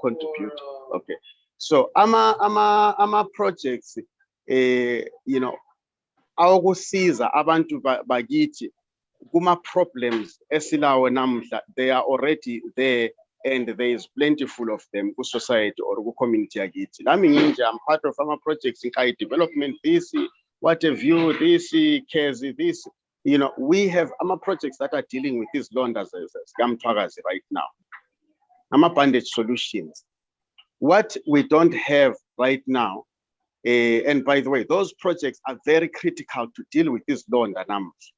contribute. Okay. So ama projects you know awukusiza abantu bakithi kuma problems esilawo namhla, they are already there, and there is plentiful of them ku society or ku community yakithi. Lami nginje, I'm part of ama projects in development, this, what have you, this, Kezi, this. You know, we have ama projects that are dealing with these londas as Mthwakazi right now. Ama bandage solutions. What we don't have right now, and by the way, those projects are very critical to deal with these londa numbers.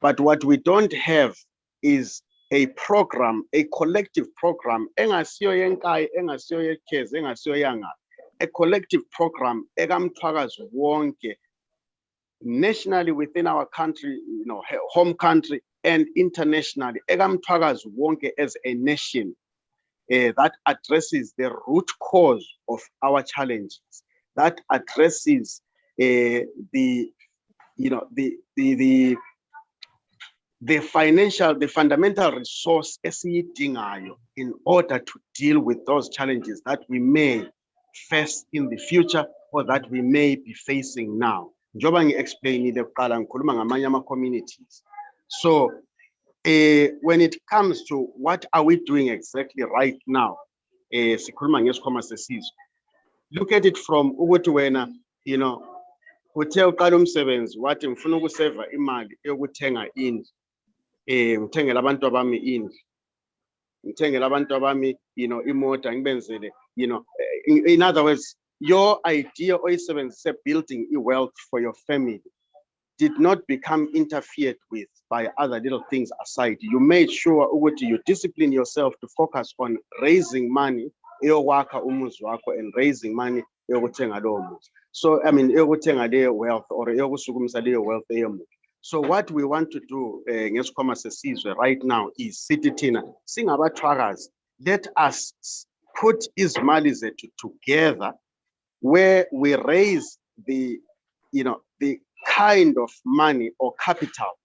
But what we don't have is a program, a collective program, a collective program, nationally within our country, you know, home country, and internationally, as a nation, that addresses the root cause of our challenges, that addresses the the fundamental resource esiyidingayo in order to deal with those challenges that we may face in the future or that we may be facing now. Njoba ngi-explainile kuqala ngikhuluma ngamanye ama-communities. So when it comes to what are we doing exactly right now, sikhuluma ngesikhwama sesizwe. Look at it from ukuthi wena, you know, uthe uqala umsebenzi wathi ngifuna ukuseva imali yokuthenga indlu, ngithengela abantu bami indlu, ngithengela abantu bami, you know, imota ngibenzele, you know, in other words, your idea oyisebenzise building wealth for your family did not become interfered with by other little things aside. You made sure ukuthi you discipline yourself to focus on raising money eyowakha umuzi wakho and raising money eyokuthenga lowo muzi. So I mean eyokuthenga leyo wealth or eyokusukumisa leyo wealth eyomuzi. So what we want to do ngesikhwama sesizwe right now is sithi thina singabathwakazi, let us put izimali zethu together where we raise the, you know, the kind of money or capital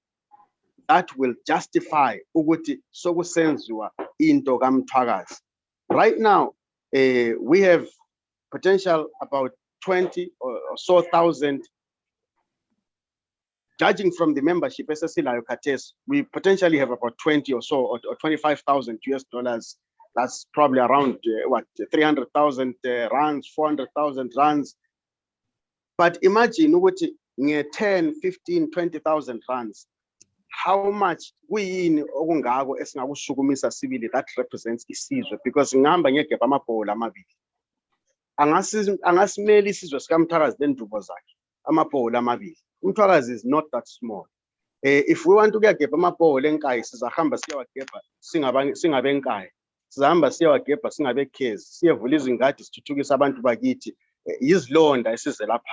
that will justify ukuthi sokusenziwa into kaMthwakazi. Right now, we have potential about 20 or so thousand. Judging from the membership, we potentially have about 20 or so, or 25,000 US dollars. That's probably around what, 300,000 rands, 400,000 rands. But imagine what 10, 15, 20,000 rands. How much we in Ogungago esingakushukumisa sibili that represents isizwe, because ngihamba ngegebha amabhola amabili. Angasimeli isizwe sikaMthwakazi nendubo zakhe amabhola amabili. Mthwakazi is not that small. If we want to get amabhola enkayi sizahamba siyawagebha singabe enkayi. Sizahamba siyawagebha singabe khezi. Siyevula izingadi sithuthukisa abantu bakithi. Yizilonda esize lapha.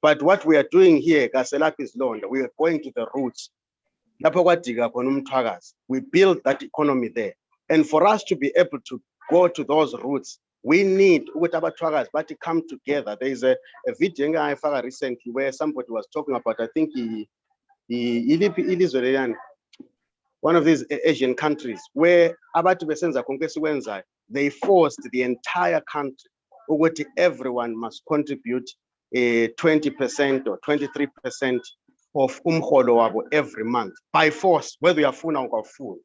But what we are doing here, kaselaphi izilonda, we are going to the roots. Lapho kwadiga khona uMthwakazi. We build that economy there. And for us to be able to go to those roots, we need ukuthi abathwakazi bathi come together. There is a video engayifaka recently where somebody was talking about, I think one of these Asian countries where abantu besenza konke esikwenzayo, they forced the entire country ukuthi everyone must contribute 20% or 23% of umholo wabo every month by force, whether uyafuna ungafuni.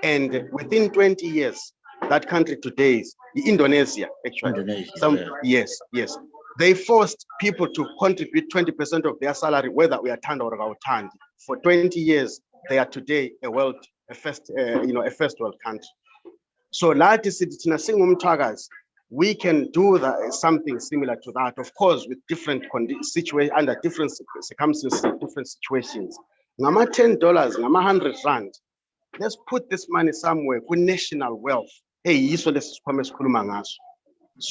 And within 20 years, that country today is Indonesia, actually. Indonesia, yeah. Yes. They forced people to contribute 20% of their salary, whether we are turned or out. For 20 years, they are today a first world country. So that is it. We can do that, something similar to that, of course, with different situations, under different circumstances, different situations. Ngama $10, ngama 100 rand. Let's put this money somewhere with national wealth. So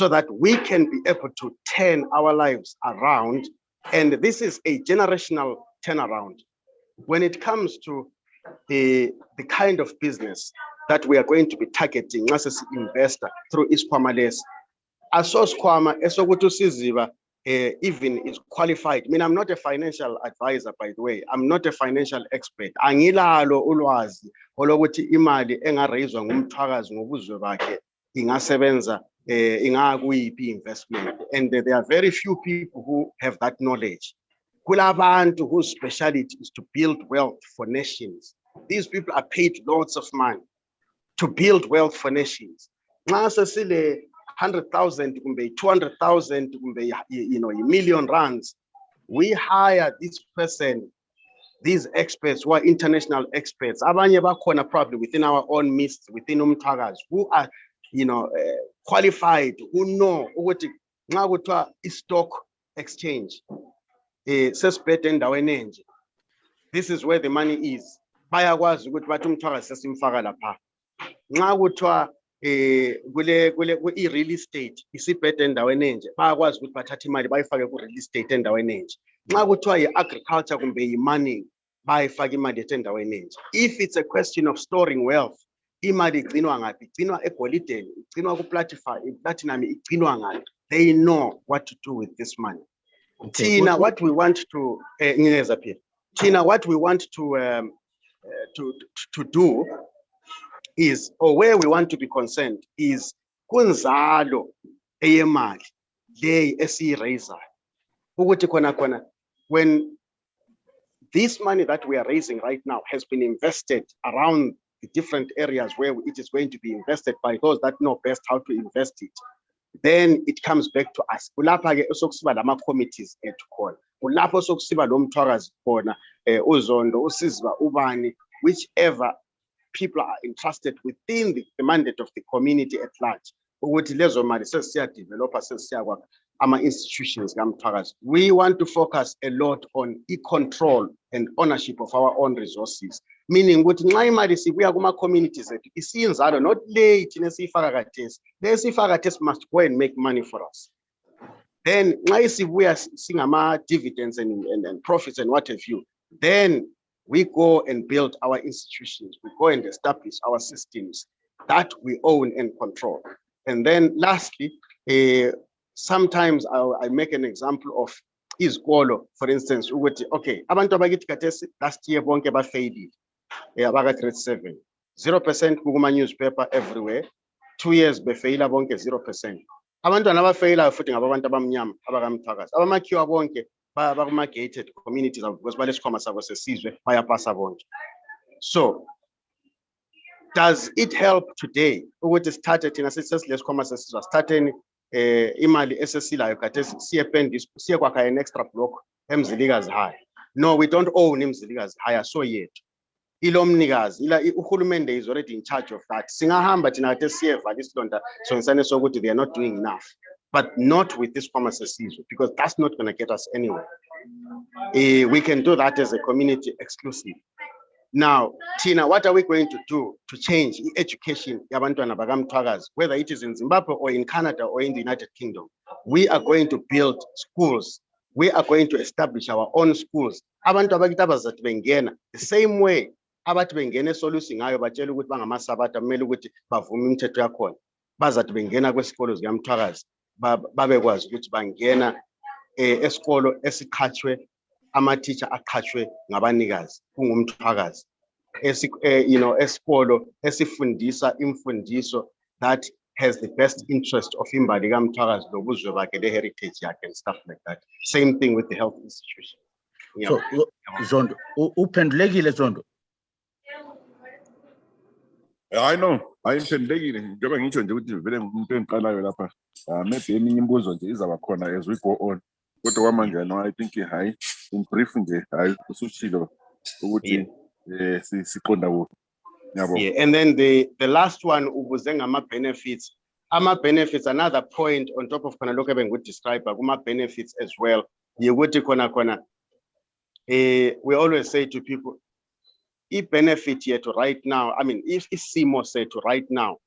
that we can be able to turn our lives around. And this is a generational turnaround. When it comes to the kind of business that we are going to be targeting as an investor through Isikhwama lesi, Isikhwama esokuthi siziba even is qualified. I mean, I'm not a financial advisor, by the way. I'm not a financial expert. Angilalo ulwazi olokuthi imali engarayizwa ngumthwakazi ngobuzwe bakhe ingasebenza ingakuyiphi investment. And there are very few people who have that knowledge. Kulabantu whose specialty is to build wealth for nations. These people are paid lots of money to build wealth for nations. Nxa sesile 100,000, 200,000, you know, a million rands. We hire this person, these experts who are international experts. Abanye bakhona probably within our own midst, within Mthwakazi, who are, you know, qualified, who know ukuthi nxa kuthiwa stock exchange. This is where the money is. Bayakwazi ukuthi bathi uMthwakazi sesimfaka lapha. Nxa kuthiwa real estate isibhede endaweni enje bayakwazi ukuthi bathathe imali bayifake ku real estate endaweni enje. Nxa kuthiwa agriculture kumbe mining bayifake imali endaweni enje. If it's a question of storing wealth, imali igcinwa ngaphi? Igcinwa egolideni, igcinwa ku platinum, igcinwa ngaphi? They know what to do with this money. Tina, what we want to to do is, or where we want to be concerned is kunzalo eyemali le esiyiraisayo ukuthi khona when this money that we are raising right now has been invested around the different areas where it is going to be invested by those that know best how to invest it, then it comes back to us. Kulapha ke sokusiba lama committees ethu khona, kulapho sokusiba lo Mthwakazi khona, uZondo, uSizwe, ubani, whichever people are entrusted within the mandate of the community at large, ukuthi lezo mali sesiya developer sesiya kwakha ama institutions kaMthwakazi. We want to focus a lot on e-control and ownership of our own resources, meaning ukuthi nxa imali sibuya kuma communities ethu isiyinzalo, not le thina siyifaka khathesi, le siyifaka khathesi must go and make money for us. Then nxa isibuya singama dividends and profits and what have you, then we go and build our institutions, we go and establish our systems that we own and control. And then lastly, sometimes I make an example of izikolo, for instance, okay, abantu abakithi khathesi last year bonke ba failed, abaka grade 7, 0% kuma newspaper everywhere, 2 years be fail bonke 0%. Abantwana abafaila futhi ngabantu abamnyama abakamthwakazi, abamakhiwa bonke bakuma gated communities because balesikhwama sesizwe bayapasa bonke. So does it help today ukuthi started thina sesilezikhwama sesizwe starting imali esesilayo khathesi siye kwakha an extra block eMzilikazi High? No, we don't own eMzilikazi High so yet. Ilomnikazi uhulumende is already in charge of that. Singahamba thina khathesi siyevala isilonda sonisane sokuthi they are not doing enough, but not with this Isikhwama Sesizwe, because that's not going to get us anywhere. We can do that as a community exclusive. Now, Tina, what are we going to do to change education yabantwana bakamthwakazi, whether it is in Zimbabwe or in Canada or in the United Kingdom? We are going to build schools. We are going to establish our own schools. Abantu abakithi abazathi bengena the same way abathi bengena esolusi ngayo batshela ukuthi bangamasabata kumele ukuthi bavume imithetho yakhona, bazathi bengena kwesikolo zikaMthwakazi babekwazi ukuthi bangena esikolo esiqhatshwe ama-teacher aqhatshwe ngabanikazi kungumthwakazi, esikolo esifundisa imfundiso that has the best interest of imbali kaMthwakazi lobuzwe bakhe le heritage yakhe and stuff like that. Same thing with the health institution. So Zondo uphendulekile Zondo? I know ayiphendulekile njengoba ngisho nje ukuthi vele umuntu engiqalayo lapha, maybe eminye imibuzo nje izaba khona as we go on, kodwa kwamanje no, I think hayi in brief nje hayi usuchilo ukuthi siqonda wo. Yeah, and then the last one ubuze ngama benefits. Ama benefits, another point on top of khona lokho bengu describe kuma benefits as well. Yikuthi khona we always say to people, if benefit yet right now, I mean, if Simo said to right now,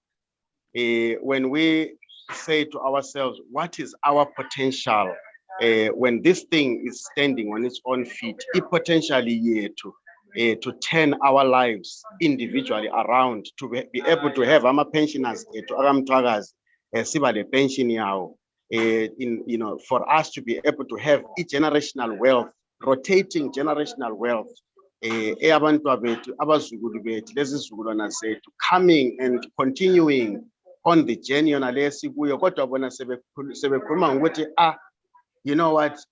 when we say to ourselves, what is our potential when this thing is standing on its own feet, it potentially to turn our lives individually around, to be able to have our pensioners to Mthwakazi siba le pension yawo, for us to be able to have generational wealth, rotating generational wealth, abantu bethu abazukulu bethu lezizukulwana zethu coming and continuing on the journey yona lesikuyo, kodwa bona sebekhuluma ngokuthi you know what,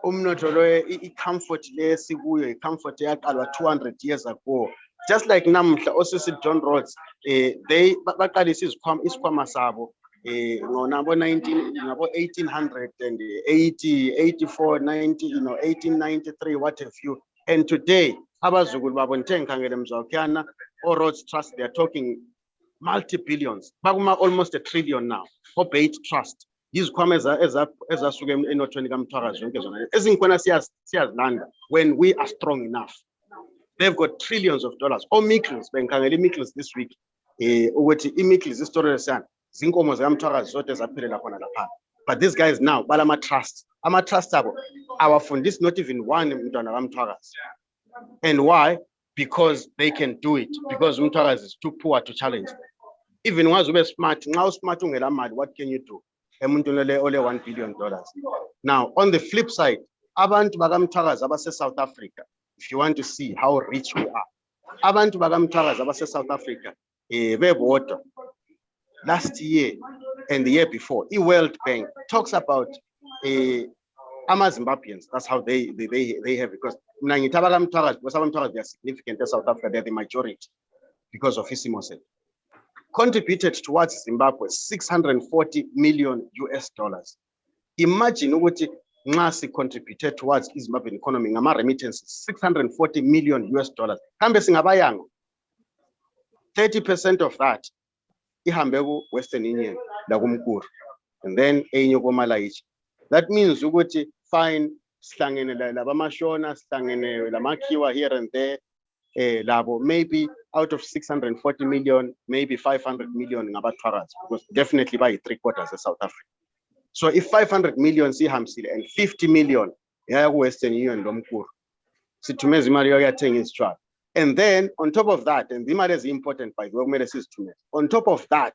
umnotho lo i-comfort lesikuyo i-comfort yaqalwa 200 years ago, just like namhla osisi John Rhodes they baqalisa isikhwama sabo ngabo 1880, 84, 90, 1893, what have you. And today abazukulu babo ntenkhangele Mzwakhiyana or Rhodes Trust, they are talking multi-billions, bakuma almost $1 trillion now. Obeyed Trust, izikhwama ezasuke enothweni kaMthwakazi zonke zona ezinkhona siyazilanda when we are strong enough. They've got trillions of dollars. Or Mickles, benkhangele iMickles this week ukuthi iMickles istory lesana zinkomo zikaMthwakazi zonke zaphelela khona lapha. But these guys now balama trust, ama trust abo awafundisi not even one mntwana kaMthwakazi. And why? Because they can do it, because Mthwakazi is too poor to challenge. Even once we smart, now smart ungela mali, what can you do? Only $1 billion. Now, on the flip side, abantu bakaMthwakazi abase South Africa, if you want to see how rich we are, abantu bakamthwakazi abase South Africa bebodwa last year and the year before, World Bank talks about Zimbabweans. That's how they have, because because they are significant in South Africa, they're the majority because of Isikhwama, contributed towards Zimbabwe $640 million. Imagine what Nasi contributed towards Zimbabwean economy, remittances $640 million. Kambe singabayanga 30% of that ihambe Western Union lakumkuru, and then that means ukuthi fine sihlangene labamashona, sihlangene lamakhiwa here and there, labo maybe out of 640 million, maybe 500 million ngabathwakazi, because definitely by 3/4 of South Africa. So if 500 million sihamsile and 50 million yaya Western Union lomkuru, sithumeza imali yokuthenga isitshwala. And then on top of that, and imali is important by the way, on top of that,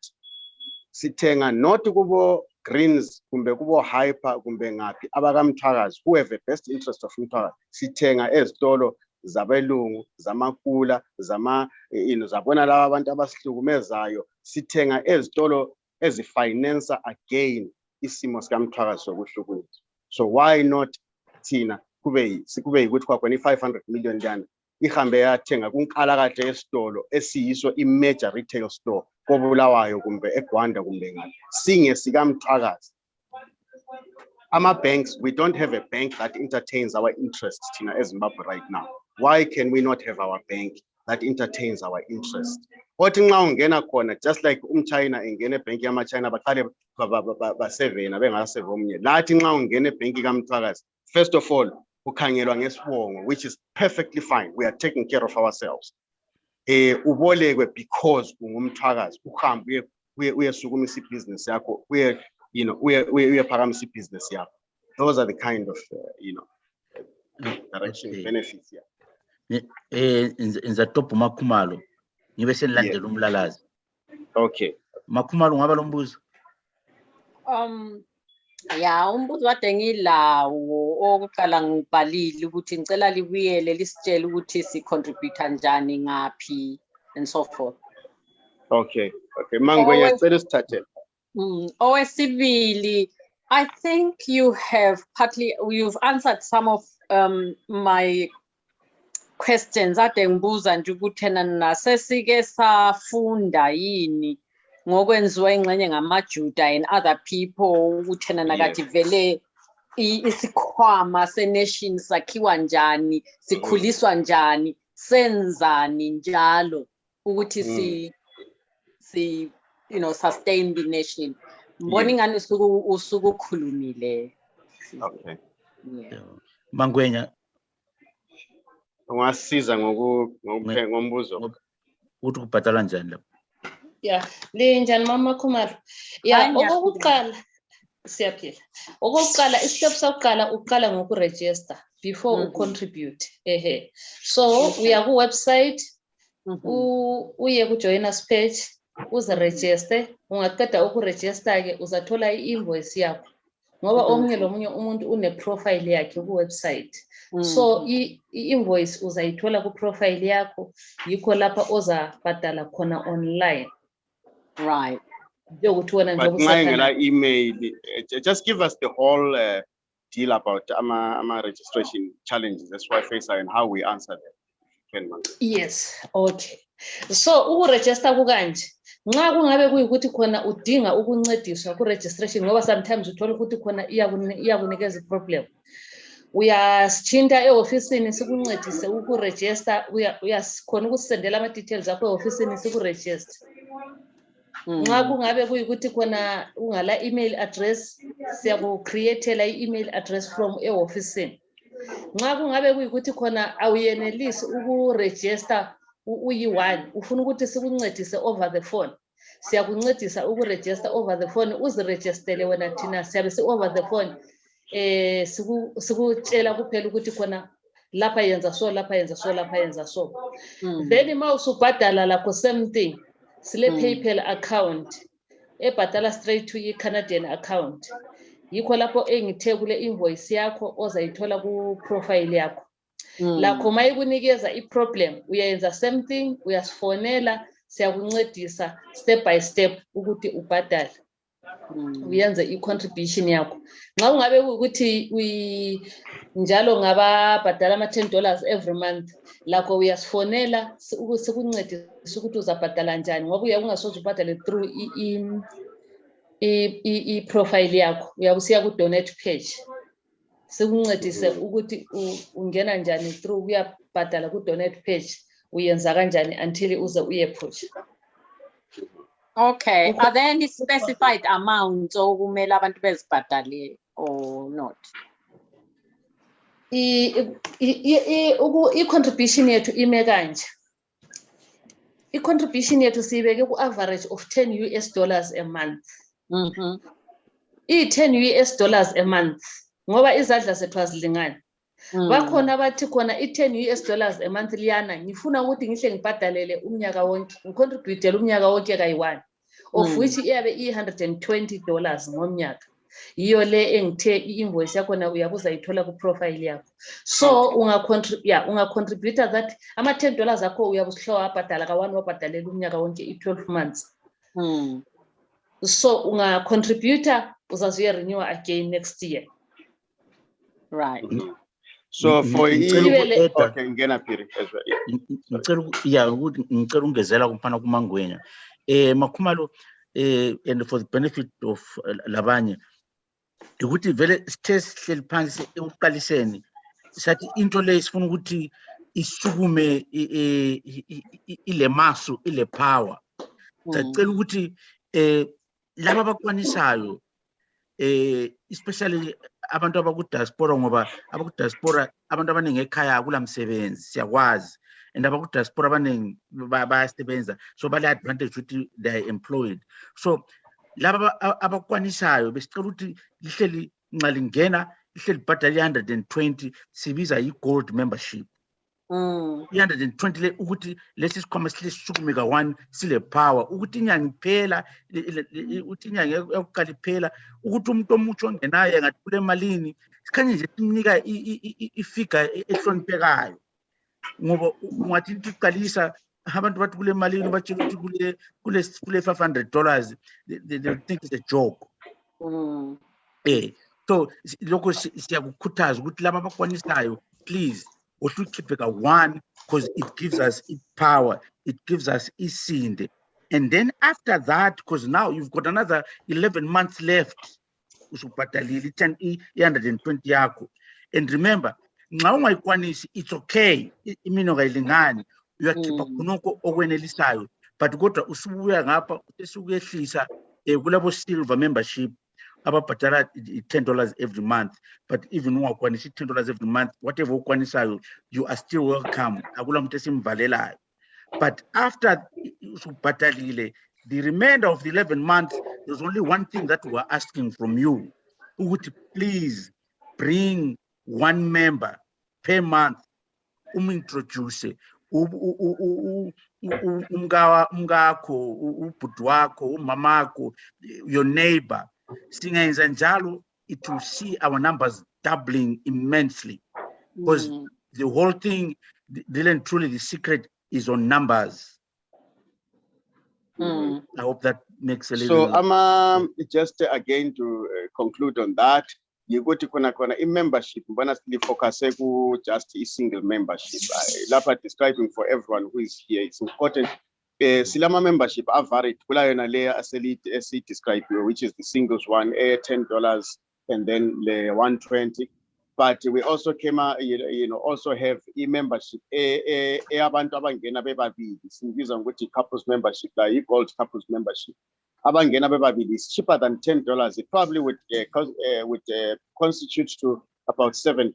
sithenga not kubo greens kumbe kubo hyper kumbe ngaphi abakamthwakazi who have the best interest of Mthwakazi, sithenga ezitolo zabelungu, zamakula, zabona laba abantu abasihlukumezayo, sithenga ezitolo ezifinance again isimo sikaMthwakazi sokuhlukunyezwa. So why not thina kube ukuthi kwakhona 500 million dana ihambe yathenga kunkalakade esitolo esiyiso i-major retail store koBulawayo kumbe eGwanda kumbe ngaphi, singe sikaMthwakazi. Banks, we don't have a bank that entertains our interests thina eZimbabwe right now. Why can we not have our bank that entertains our interest? Othi nxa ungena khona, just like China engene ebhenki yama-China baqale basevena bengaseve omnye, lathi nxa ungena ebhenki kaMthwakazi, first of all ukhangelwa ngesibongo, which is perfectly fine. We are taking care of ourselves. Ubolekwe because ungumthwakazi, uhambe uyesukumisa ibhizinesi yakho, uyephakamisa ibhizinesi yakho. Those are the kind of direction benefits here. Nzatopho Makhumalo ngibe senilandela umlalazi. Okay. Makhumalo ngaba lo mbuzo? Ya umbuzo wade ngilawo okuqala ngibhalile ukuthi ngicela libuyele lisitshele ukuthi si contribute kanjani ngaphi and so forth. Okay. Mangwe ngicela sithathe. Owesibili, I think you've answered some of my questions ade ngibuza nje ukuthi nasesike safunda yini ngokwenziwa ingxenye ngamaJuda and other people ukuthi nakathi vele isikhwama senation sakhiwa njani, sikhuliswa njani, senzani njalo ukuthi si sustain the nation. Mbona ngani usuku khulumile. Okay. Mangwenya ungasiza ngombuzo uthi kubhadala njani lapho? Yeah, linjani mama Khumalo? Yeah, okokuqala siyaphila. Okokuqala istep sokuqala uqala ngokuregister before ucontribute. So uya ku website, uye ku join us page, uziregister, ungaqeda ukuregister ke uzathola i-invoice yakho. Ngoba omunye lomunye umuntu une profile yakhe ku website. So i-invoice uzayithola ku profile yakho, yikho lapha ozabhadala khona online. Right. But email, just give us the whole deal about ama registration challenges. That's why Phase-1 and how we answer them. Yes, okay. So ukuregister kukanje. Nxa kungabe kuyikuthi khona udinga ukuncediswa ku registration ngoba sometimes uthola ukuthi khona iyakunikeza problem. Uyasithinta e-ofisini sikuncedise ukuregister, uyakhona ukusendela ama details akho e-ofisini sikuregister. Nxa kungabe kuyikuthi khona ungala email address, siyakucreatela i-email address from e-ofisini. Nxa kungabe kuyikuthi khona awuyenelisi ukuregister uyi-1, ufuna ukuthi sikuncedise over the phone, siyakuncedisa ukuregister over the phone, uziregistele wena thina siyabe over the phone. Sikutshela kuphela ukuthi khona lapha yenza so, lapha yenza so, lapha yenza so. Then ma usubhadala lakho same thing. Sile PayPal account ebhadala straight to i-Canadian account. Yikho lapho engithe kule invoice yakho ozayithola ku profile yakho. Lakho mayikunikeza i-problem uyayenza same thing, uyasifonela siyakuncedisa step by step ukuthi ubhadale. Uyenze i-contribution yakho. Nxa ungabe ukuthi njalo ngababhadala ama-$10 every month, lakho uyasifonela sikuncedisa ukuthi uzabhadala njani ngoba uyabe ungasoze ubhadale through i-profile yakho. Uyabe usiya ku-donate page. Sikuncedise ukuthi ungena njani through uyabhadala ku-donate page, uyenza kanjani until uze uyephusha. Okay, are there any specified amounts okumele abantu bezibhadale or not? I-contribution yethu ime kanje. I-contribution yethu siyibeke ku-average of $10 a month. $10 a month ngoba izadla zethu azilingani. Bakhona abathi khona $10 a month liyana ngifuna ukuthi ngihle ngibhadalele umnyaka wonke, ngicontributele umnyaka wonke kayi-1, of which iyabe $120 ngomnyaka. Iyo le engithe i-invoice yakhona uyabuza ithola ku-profile yakho. So ungacontributa that ama-$10 akho uyabusihlowa wabhadala ka-1 wabhadalela umnyaka wonke i-12 months. So ungacontributa uzazuye-renew again next year. Right. So for okay, ngena Phiri as well. Ngicela ungezela kumfana kuMangwenya. Makhumalo and for the benefit of labanye ukuthi vele sithe sihleli phansi ekuqaliseni sathi into le sifuna ukuthi isukume ile masu ile power. Sicela ukuthi laba abakwanisayo especially abantu abaku-diaspora ngoba abaku-diaspora abantu abaningi ekhaya kulamsebenzi siyakwazi, and abaku-diaspora abaningi bayasebenza, so bale advantage ukuthi they are employed. So laba abakwanisayo besicela ukuthi lihleli nxa lingena lihleli bhadala i-120 sibiza i-gold membership. I-120 le ukuthi lesi sikhwama sihle sisukume ka-1 sile power ukuthi inyanga iphela ukuthi inyanga yokuqala iphela ukuthi umuntu omutsha ongenayo engathi kule malini sikhanye nje simnika ifigure ehloniphekayo ngoba ungathi into iqalisa abantu bathi kule malini batshela ukuthi kule $500 they think it's a joke. So lokho siyakukhuthaza ukuthi laba abakwanisayo please we should keep it at 1 because it gives us power, it gives us isinde. And then after that, because now you've got another 11 months left, usubhatalile 120 yakho. And remember, nxa ungayikwanisi it's okay, imino kayilingani, uyakhipha khonoko okwenelisayo, but kodwa usubuya ngapha usukuyehlisa kulabo silver membership ababhadala $10 every month, but even ungakwanisi $10 every month, whatever ukwanisayo, you are still welcome. Akula muntu esimvalelayo. But after usubhatalile, the remainder of the 11 months, there's only one thing that we are asking from you. Ukuthi please bring 1 member per month, introduce umngakho, ubhuti wakho, umamako, your neighbor. Singayenza njalo, it will see our numbers doubling immensely, because the whole thing, really and truly, the secret is on numbers. I hope that makes a little. So just again to conclude on that, you go to kona membership, focus just a single membership. Lapa describing for everyone who is here, it's important. Silama membership are varied. Kula yona le as described, which is the singles one, $10, and then the 120. But we also came out, also have membership. Abantu abangena bebabili. Singibiza ngokuthi couples membership, like gold couples membership. Abangena bebabili is cheaper than $10. It probably would constitute to about $7,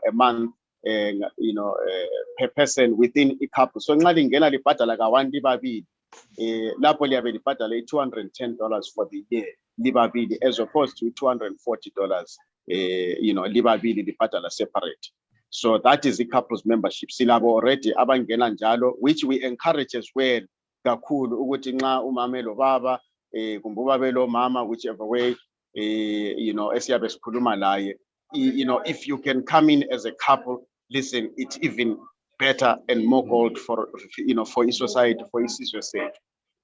a month. Per person within a couple. So ngali ngena libhadala ka-1 libabili, lapho liyabe libhadala $210 for the year libabili, as opposed to $240, libabili libhadala separate. So that is the couples membership. Silabo already abangena njalo, which we encourage as well kakhulu ukuthi nxa umamelo baba kumbubabelo mama, whichever way esiyabe sikhuluma laye, if you can come in as a couple, listen, it's even better and more gold for, for society, for isizwe sethu.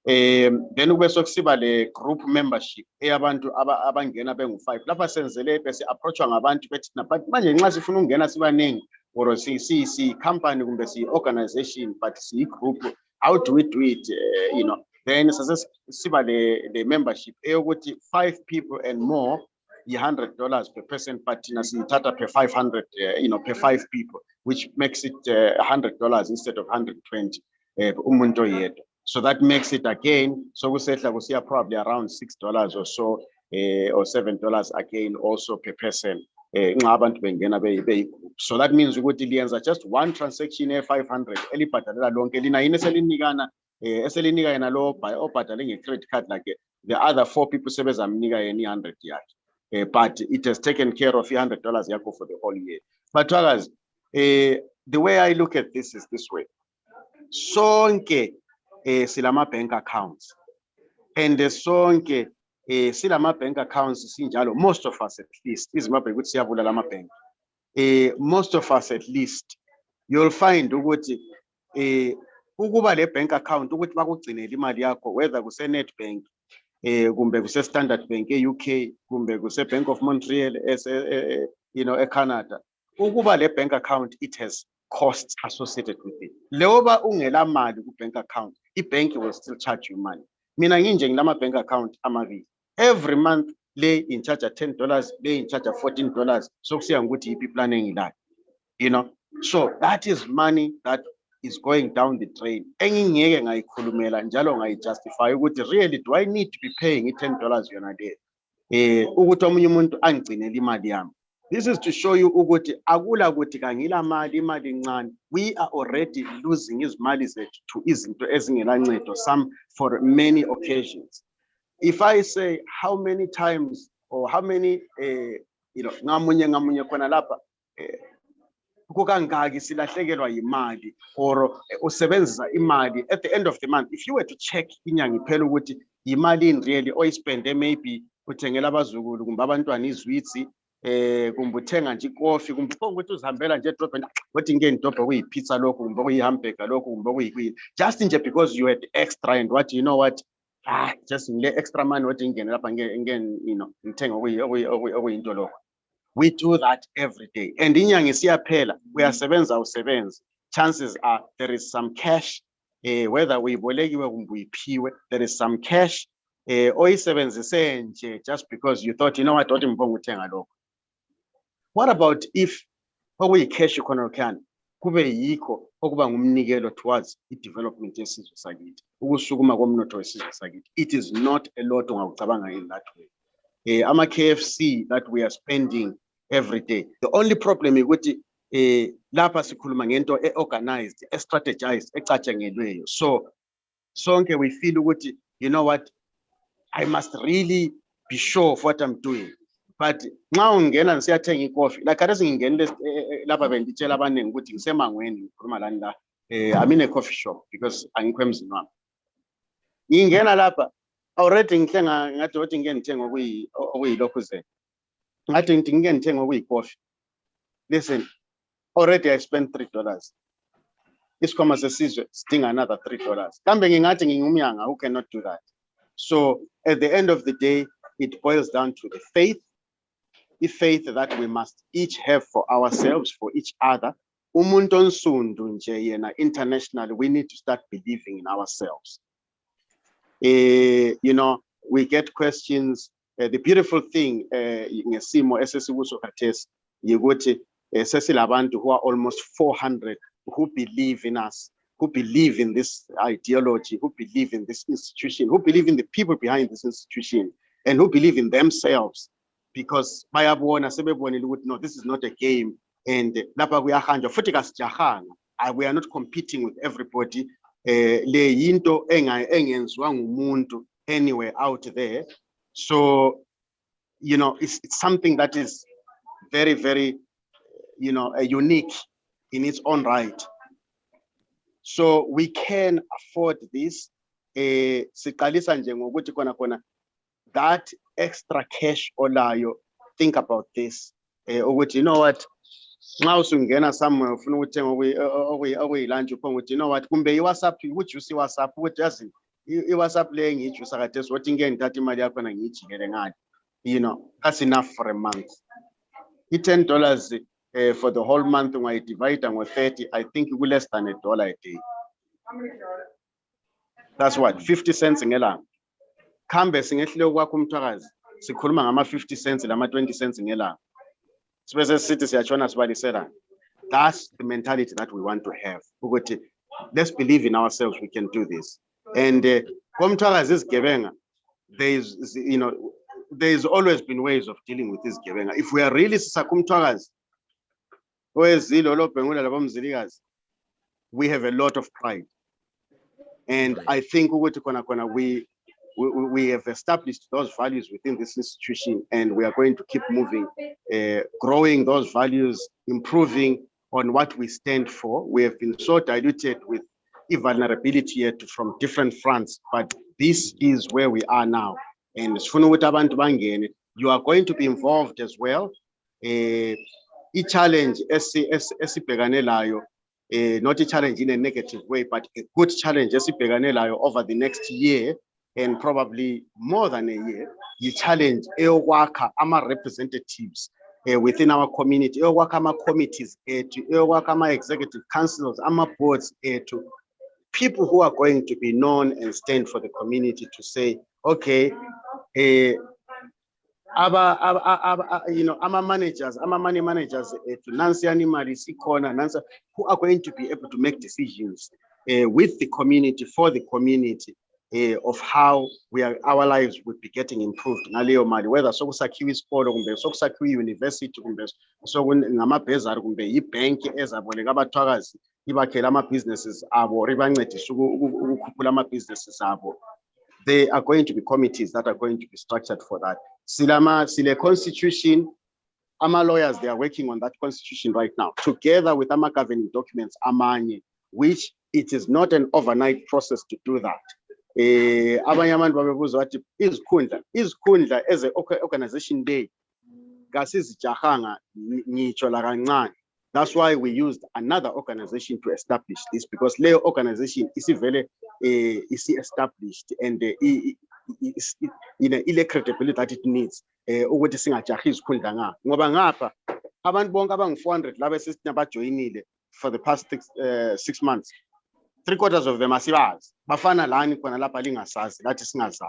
Then ube sokusiba le group membership eyabantu abangena bengu-5 lapha senzele bese approachwa ngabantu bethi but manje nxa sifuna ukungena sibaningi or si company kumbe si organization but si group, how do we do it? Then siba the membership eyokuthi 5 people and more, $100 per person, but nasithatha per 500, per 5 people, which makes it $100 instead of 120 umuntu oyedwa. So that makes it again, so we said like we see probably around $6 or so, or $7 again also per person. So that means we go to just one transaction 500. Credit card like the other 4 people service any 100 yard. But it has taken care of $100 for the whole year. But the way I look at this is this way. Sonke silama bank accounts, and the sonke silama bank accounts sinjalo, most of us at least is bank. Most of us at least, you'll find ukuthi ukuba le bank account ukuthi bakugcinele imali yakho, whether kuse Nedbank, kumbe kuse Standard Bank UK, kumbe kuse Bank of Montreal Canada. Ukuba le bank account, it has costs associated with it. Leoba ungela mali ku bank account, the bank will still charge you money. Mina nginje ngilama bank account amabili. Every month lay in charge of $10, lay in charge of $14. So kusiya ngokuthi ipi planning that. So that is money that is going down the drain. Engingeke ngayikhulumela njalo ngayijustify ukuthi really do I need to be paying $10 yona day? Ukuthi omunye umuntu angigcinele imali yami. This is to show you ukuthi akula ukuthi kangila mali imali ncane. We are already losing izimali zethu to izinto ezingenancedo, some for many occasions. If I say how many times or how many ngamunye khona lapha kukangaki silahlekelwa yimali or usebenzisa imali at the end of the month, if you were to check inyanga iphela ukuthi imali really oyispende maybe uthengela abazukulu kumbe abantwana izwitsi, kumbe uthenga nje ikofi, kumbe ukuthi uzihambela nje edrobheni wathi ngeke ndobhe kuyipizza lokho kumbe kuyihamburger lokho kumbe kuyikuyini, just nje because you had extra and what you know what, just ngile extra money wathi ngene lapha ngithenga okuyinto lokho. We do that every day, and inyanga isiyaphela uyasebenza. Chances are there is some cash, whether uyibolekiwe kumbe uyiphiwe, there is some cash oyisebenzise nje just because you thought, you know what, wathi mbonga uthenga lokho. What about if okuyi-cash khona kube yikho okuba ngumnikelo towards i-development yesizwe sakithi, ukusukuma komnotho wesizwe sakithi? It is not a lot ongakucabanga in that way. Ama-KFC that we are spending every day. The only problem is ukuthi lapha sikhuluma ngento organized, strategized, ecatshangelweyo. So sonke we feel ukuthi, you know what, I must really be sure of what I'm doing. But nxa ungena nisiyathenga ikofi, like kade singenile lapha benditshela abaningi ukuthi ngisemangweni ngikhuluma lani la, I'm in a coffee shop because angikho emzini wami. Ngingena lapha already ngithenga ngathi wathi ngike ngithenga okuyilokhu ze. Ngathi ngike ngithenga okuyikofi. Listen, already I spent $3. Isikhwama Sesizwe sidinga another $3. Kambe ngingathi ngingumyanga who cannot do that. So at the end of the day, it boils down to the faith that we must each have for ourselves, for each other. Umuntu onsundu nje yena internationally, we need to start believing in ourselves. We get questions. The beautiful thing ngesimo esesikuso khathesi yikuthi sesilabantu who are almost 400 who believe in us, who believe in this ideology, who believe in this institution, who believe in the people behind this institution, and who believe in themselves. Because bayabona sebebonile ukuthi no, this is not a game, and lapha kuyahanjwa futhi kasijahanga. We are not competing with everybody. Le yinto engenziwa ngumuntu anywhere out there. So it's something that is very, very unique in its own right. So we can afford this. Siqalisa nje ngokuthi khona that extra cash olayo, think about this. Ukuthi, you know what, Nxa usungena somewhere ufuna ukuthenga okuyilunch uphonga ukuthi you know what kumbe iWhatsApp ujuice iWhatsApp ukuthi yazi iWhatsApp le ngiyijuice akathesi wathi ngeke ngithathe imali yakho na ngiyijikele ngani. You know, that's enough for a month. $10 for the whole month when I divide and 30, I think it will less than $1 a day. That's what 50 cents ngelanga. Kambe singehlile kwakho Mthwakazi sikhuluma ngama 50 cents lama 20 cents ngelanga. Sibese sithi siyatshona sibalisela. That's the mentality that we want to have. Ukuthi let's believe in ourselves, we can do this. And Mthwakazi izigebenga, there's always been ways of dealing with this gebenga. If we are really Mthwakazi, we have a lot of pride. And I think we have established those values within this institution, and we are going to keep moving, growing those values, improving on what we stand for. We have been so diluted with vulnerability yet from different fronts, but this is where we are now. And you are going to be involved as well. A challenge, not a challenge in a negative way, but a good challenge over the next year and probably more than a year. You challenge our representatives within our community, our committees, our executive councils, our boards, to people who are going to be known and stand for the community to say, okay, our managers, our money managers, who are going to be able to make decisions with the community, for the community, of how our lives would be getting improved. Whether sokusakhiwa isikolo kumbe sokusakhiwa university kumbe ngamabhezari kumbe ibank ezaboleka abathwakazi ibakhela ama-businesses abo ribancedisa ukukhuphula ama-businesses abo. There are going to be committees that are going to be structured for that. Sile constitution, our lawyers, they are working on that constitution right now, together with our governing documents, amanye, which it is not an overnight process to do that. Abanyaman babebuza wathi izikhundla as an organization day kasizijahanga ngitsho la kancane. That's why we used another organization to establish this, because Leo organization is very established and ile credibility that it needs. Ukuthi singajahi izikhundla nga ngoba ngapha abantu bonke abangu 400 laba sesinabajoyinile for the past 6 months. 3/4 of them asibazi bafana lani khona lapha lingasazi lathi singazazi.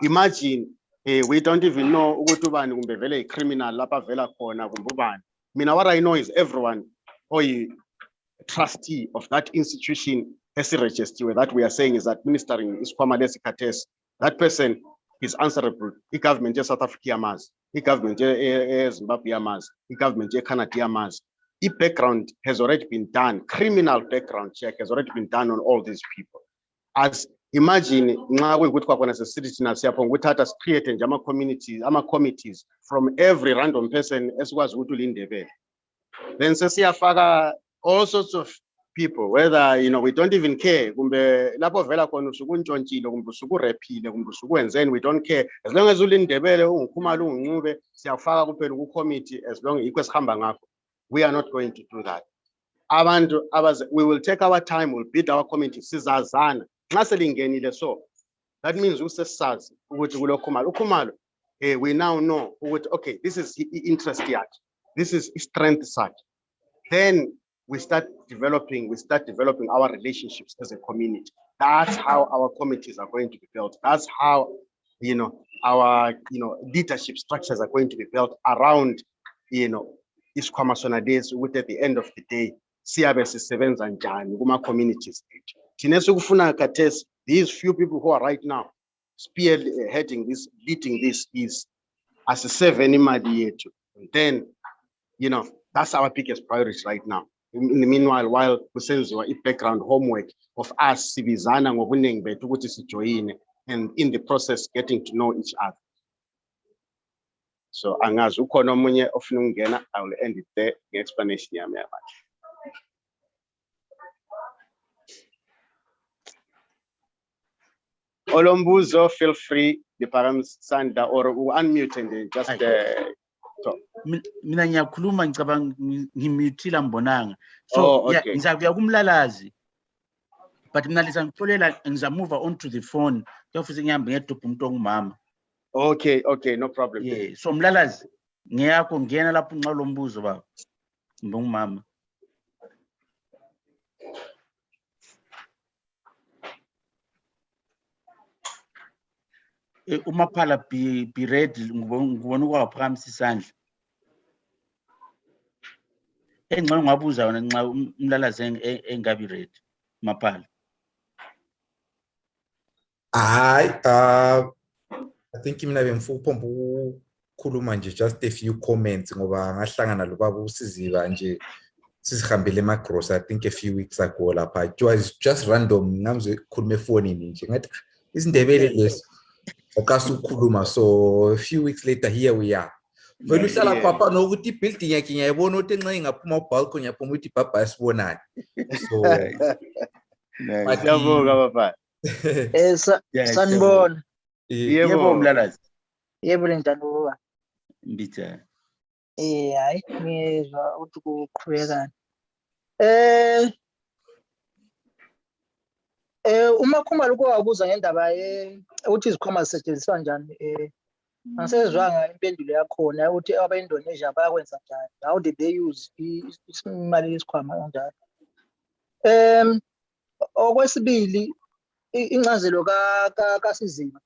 Imagine we don't even know ukuthi ubani kumbe vele criminal lapha vela khona kumbe ubani. Mina, what I know is everyone or trustee of that institution has a register that we are saying is administering Isikhwama Sesizwe. That person is answerable. The government of South Africa yamazi, the government of Zimbabwe yamazi, the government of Canada yamazi. The background has already been done. Criminal background check has already been done on all these people. As imagine nxa kuyikuthi as a citizen siyapho us create ama committees from every random person esikwazi ukuthi ulindebele. Then sesiyafaka all sorts of people, whether we don't even care kumbe lapho vela khona usukuntshontshile kumbe usukurephile kumbe usukwenzeni, we don't care. As long as ulindebele ungikhumala ungincube siyafaka kuphela ku committee as long ikho esihamba ngakho. We are not going to do that. We will take our time, we'll build our committee sizazana. So that means usesazi ukuthi kulo khumalo we now know okay, this is interest yet, this is strength such. Then we start developing our relationships as a community. That's how our committees are going to be built. That's how our leadership structures are going to be built around Isikhwama Sonades, which at the end of the day siyabe sisebenza njani kuma communities. These few people who are right now spearheading this, leading this, is as a seven imali yethu. Then that's our biggest priority right now. In the meanwhile, while kusenziwa background homework of us sibizana ngobunengi bethu ukuthi sijoyine, and in the process getting to know each other. So angazi ukhona omunye ofuna ukungena, I will end it there, the explanation yami yamanje. Olombuzo, feel free, the params Sanda or unmute and just talk. mina ngiyakhuluma ngicabanga ngimithila mbonanga. Oh, So yeah, okay. ngizakuya kumlalazi. But mina lisa ngitholela ngizamove on to the phone. Kuyofisa ngihambe ngedobha umuntu ongumama. Okay, okay, no problem. Yeah, so mlalazi ngiyakho ngiyena lapho nxa lo mbuzo baba. Ngumama. Umaphala be ready ngibona ukwaphakamisa isandla. Engxa ngabuza wona nxa umlalazi engabi ready maphala. Hayi, I think mina bengifupha ukukhuluma nje just a few comments ngoba ngahlangana lobaba uSiziba nje sisihambele emagrocery I think a few weeks ago lapha. It was just random ngamze khuluma efonini nje ngathi isindebele leso okase ukukhuluma. So a few weeks later here we are. Vele uhlala papa nokuthi ibuilding yakhe ngiyayibona ukuthi enxa ingaphuma ubalcony yaphuma ukuthi ibhabha sibonani. So Siyabonga baba. Sanibona. Yebo mlalazi. Yebo Ntanduka. Mbitha. Hayi ngizwa ukuthi kuqhubekana. Uma Khumalo kwakuza ngendaba ukuthi izikhwama zisetshenziswa kanjani angisezwanga impendulo yakhona ukuthi abayiNdonesia bayakwenza njani. How did they use imali yesikhwama kanjani? Okwesibili incazelo kaSiziba.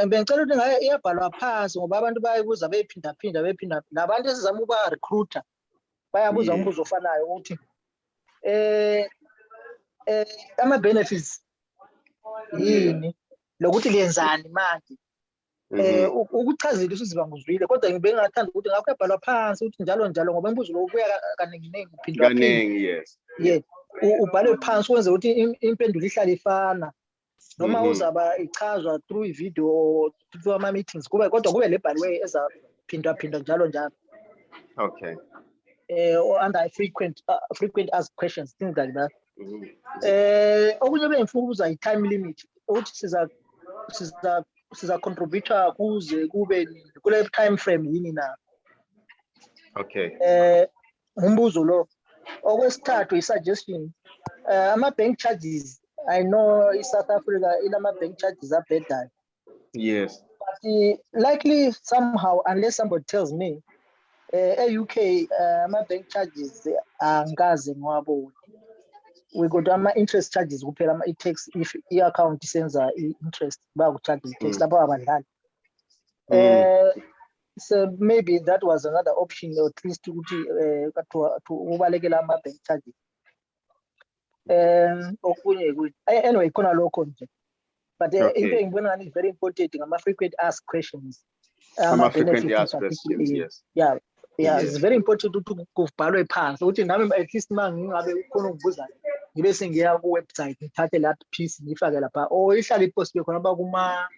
Bengicela ukuthi iyabhalwa phansi ngoba abantu bayibuza bephinda nabantu esizama ukuba recruiter bayabuza umbuzo ofanayo ukuthi ama benefits yini lokuthi liyenzani manje. Ukuchazile uSiziba nguzwile kodwa ngibengathanda ukuthi ngakho yabhalwa phansi ukuthi njalo ngoba imbuzo lokubuya kaningi uphindwa kaningi. Yes. Yeah, ubhale phansi wenze ukuthi impendulo ihlale ifana noma uzaba ichazwa through i-video or through ama meetings kodwa kube lebhaliwe ezaphindwa njalo. Okay. Or under frequent asked questions, things like that. Okunye bengifuna ukubuza i-time limit ukuthi siza contribute kuze kube kule time frame yini na. Okay. Umbuzo lo. Okwesithathu i-suggestion ama-bank charges. I know in South Africa inama bank charges are better. Yes. But likely somehow, unless somebody tells me, UK my bank charges angazi ngwabo. We got ama interest charges kuphela it takes if i-account sends interest bayakucharge it takes lapho abadlali. So maybe that was another option or at least to ubalekela ama bank charges. Anyway, khona lokho nje. But into engibona ngani very important ngama frequent asked questions. Frequently asked questions, yes. Yeah, it's very important ukuthi kubhalwe phansi ukuthi nami at least mangingabe khona ukubuza ngibe sengiya ku website ngithathe lapha piece ngifake lapha or ihlala ipost khona ba kuma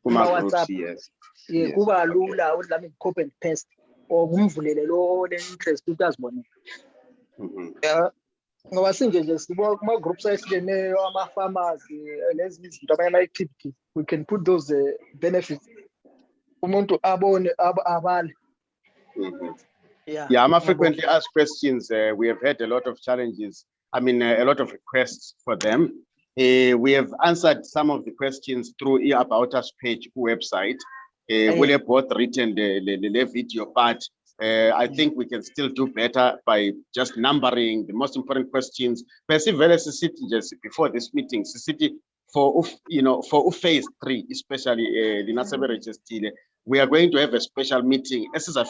WhatsApp. Yes. Yeah, kuba lula ukuthi lami copy and paste or kumvulele lo interest ukuthi azibone. Yeah. Ngoba sinje sibo kuma groups ayihleneyo ama farmers lezinye izinto abanye activities we can put those benefits umuntu abone abale. Yeah, I'm frequently asked questions. We have had a lot of challenges. I mean, a lot of requests for them. We have answered some of the questions through About Us page website. We have both written the video part. I think we can still do better by just numbering the most important questions. Before this meeting, for phase 3, especially we are going to have a special meeting. This is a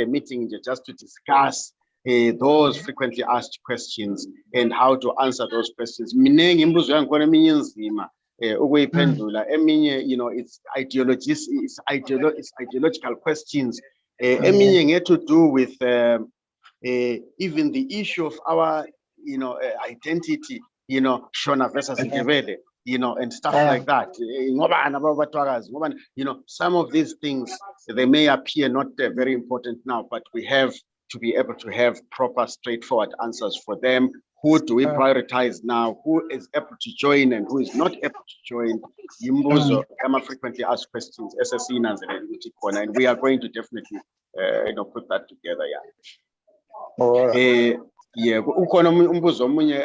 meeting just to discuss those frequently asked questions and how to answer those questions. It's ideologies, it's ideological questions. To do with even the issue of our, identity, Shona versus Ndebele, and stuff like that. Some of these things, they may appear not very important now, but we have to be able to have proper, straightforward answers for them. Who do we prioritize now? Who is able to join and who is not able to join? Frequently asked questions. SSC ukuthi khona, and we are going to definitely put that together. Alright. Yeah, ukhona umbuzo omunye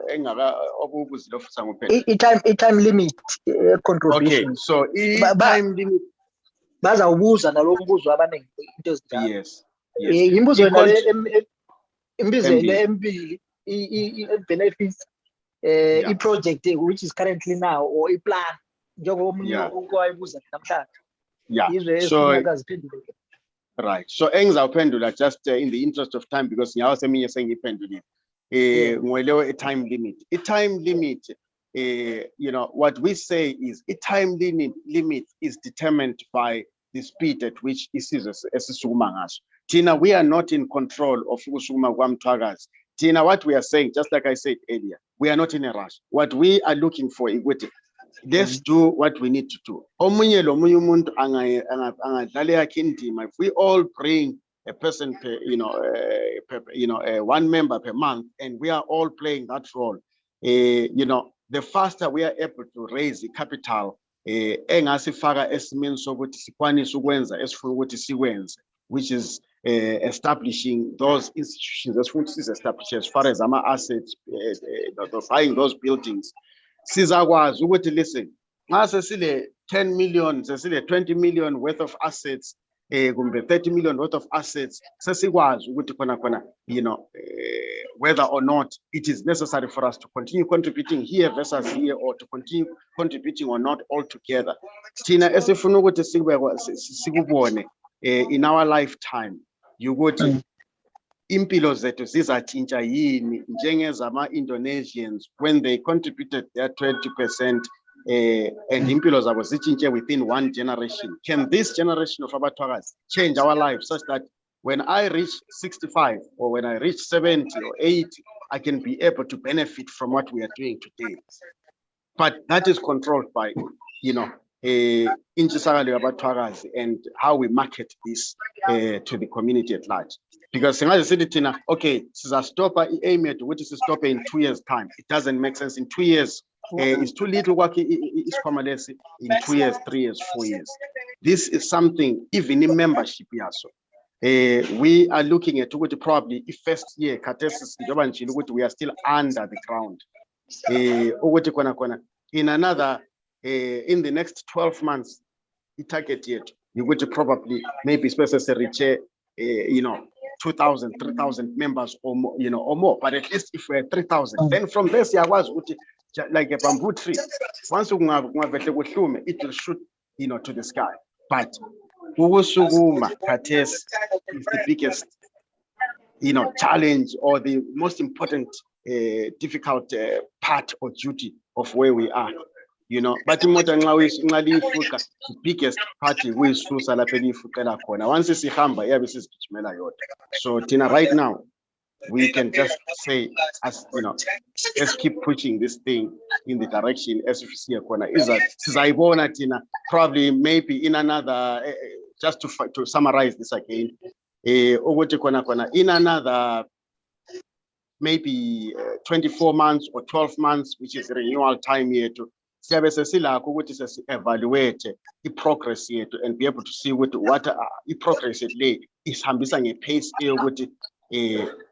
engaka obuzile ofisa ngophethe. I-time limit Okay, contribution. so time limit. Bazawubuza nalo mbuzo abaningi into ezinjalo. Yes. Imbuzo imbizo Embili. le embili benefits i-project which is currently now or i-plan njengomunye ukwayibuza namhlanje. Yeah. So right. So engizawuphendula just in the interest of time because nyawo seminye sengiphendulile. Ngwelewe a time limit. A time limit, what we say is a time limit is determined by the speed at which isizwe esisukuma ngaso. Tina, we are not in control of ukusukuma kwaMthwakazi. Tina, what we are saying, just like I said earlier, we are not in a rush. What we are looking for is let's do what we need to do. Omunye lo munye umuntu angadlala yakhe indima. If we all bring a person per, one member per month, and we are all playing that role, the faster we are able to raise the capital, engasifaka esimeni sokuthi sikwanise ukwenza esifuna ukuthi sikwenze, which is establishing those institutions esifuna ukuthi sizi-establish as far as our assets, buying those buildings. Sizakwazi ukuthi listen, nxa sesile 10 million, sesile 20 million worth of assets, kumbe 30 million worth of assets, sesikwazi ukuthi khona whether or not it is necessary for us to continue contributing here versus here, or to continue contributing or not altogether. Tina esifuna ukuthi sikubone in our lifetime, ukuthi impilo zethu zizatshintsha yini njengezama-Indonesians when they contributed their 20% and impilo zabo zitshintshe within one generation. Can this generation of Abathwakazi change our lives such that when I reach 65 or when I reach 70 or 80, I can be able to benefit from what we are doing today? But that is controlled by, Intshisakalo Abathwakazi and how we market this to the community at large. Because okay, stop aim at what is stop in 2 years' time. It doesn't make sense in 2 years. It's too little work is in 2 years, 3 years, 4 years. This is something even in membership also. We are looking at what probably the first year we are still under the ground. In another in the next 12 months, the target yet you would probably maybe reach 2,000, 3,000 members or more, or more. But at least if we're 3,000, then from this year was like a bamboo tree. Once it will shoot, to the sky. But Uwusukuma Kates is the biggest, challenge or the most important, difficult part or duty of where we are. But the biggest party is once so Tina, right now we can just say, as let's keep pushing this thing in the direction as if see a corner is that Tina, probably maybe in another just to summarize this again, in another maybe 24 months or 12 months, which is renewal time here to evaluate the progress here and be able to see what the progress is hambisang a pace here with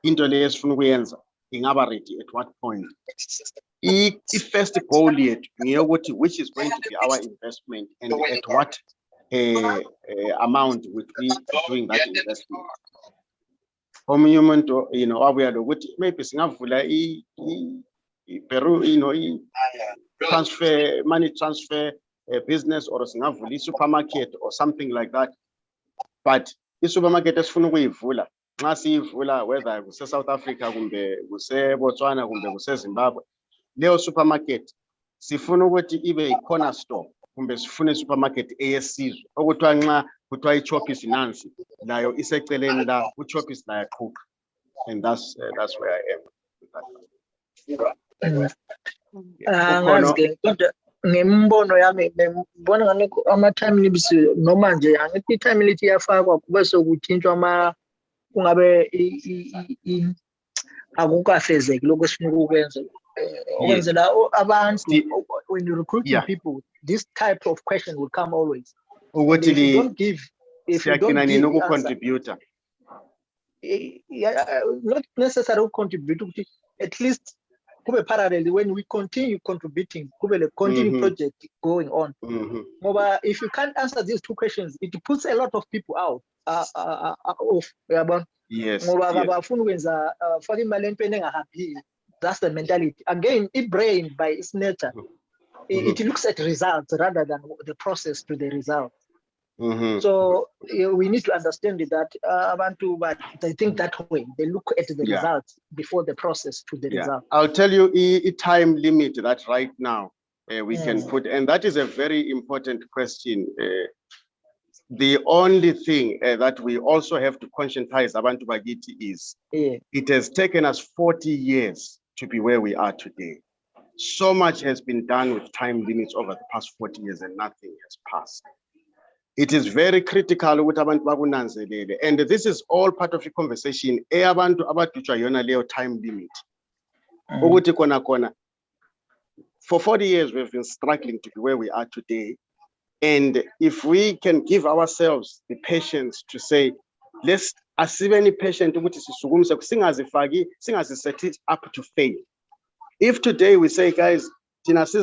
into layers from at what point. If first goal yet, which is going to be our investment and at what amount would we be doing that investment. We are maybe Singapore Peru, money transfer business or a supermarket or something like that. But the supermarket is full of massive, whether it's South Africa, Botswana, Zimbabwe. Leo supermarket, sifuna ukuthi ibe corner store, kumbe sifune supermarket eyesizwe. Okuthiwa nxa kuthiwa ichopis nansi, nayo iseceleni la, uchopis la yaqhuqa. And that's where I am with that. Ngazi kodwa ngembono yami ngibona ngani ama-time limits noma nje angithi i-time limit iyafakwa kube sokutshintshwa kungabe akukafezeki lokho esifuna ukukwenza ukwenzela abantu when you recruit people, this type of question will come always. ukuthi If you don't give, if you don't siyaqina nini give answer, ukucontributor. not necessarily contribute, at least kube parallel when we continue contributing, kube the continue project going on. But if you can't answer these two questions, it puts a lot of people out off. Yes. That's the mentality. Again, it brain by its nature, it looks at results rather than the process to the result. So we need to understand that but they think that way. They look at the results before the process to the result. I'll tell you a time limit that right now we can put, and that is a very important question. The only thing that we also have to conscientize abantu bakithi is it has taken us 40 years to be where we are today. So much has been done with time limits over the past 40 years and nothing has passed. It is very critical ukuthi abantu bakunanzelele, and this is all part of the conversation. Abantu abadutshwa yona leyo time limit. Ukuthi kona for 40 years we've been struggling to be where we are today, and if we can give ourselves the patience to say, let's asibe any patient ukuthi sisukumise singaziset it up to fail. If today we say, guys, we want to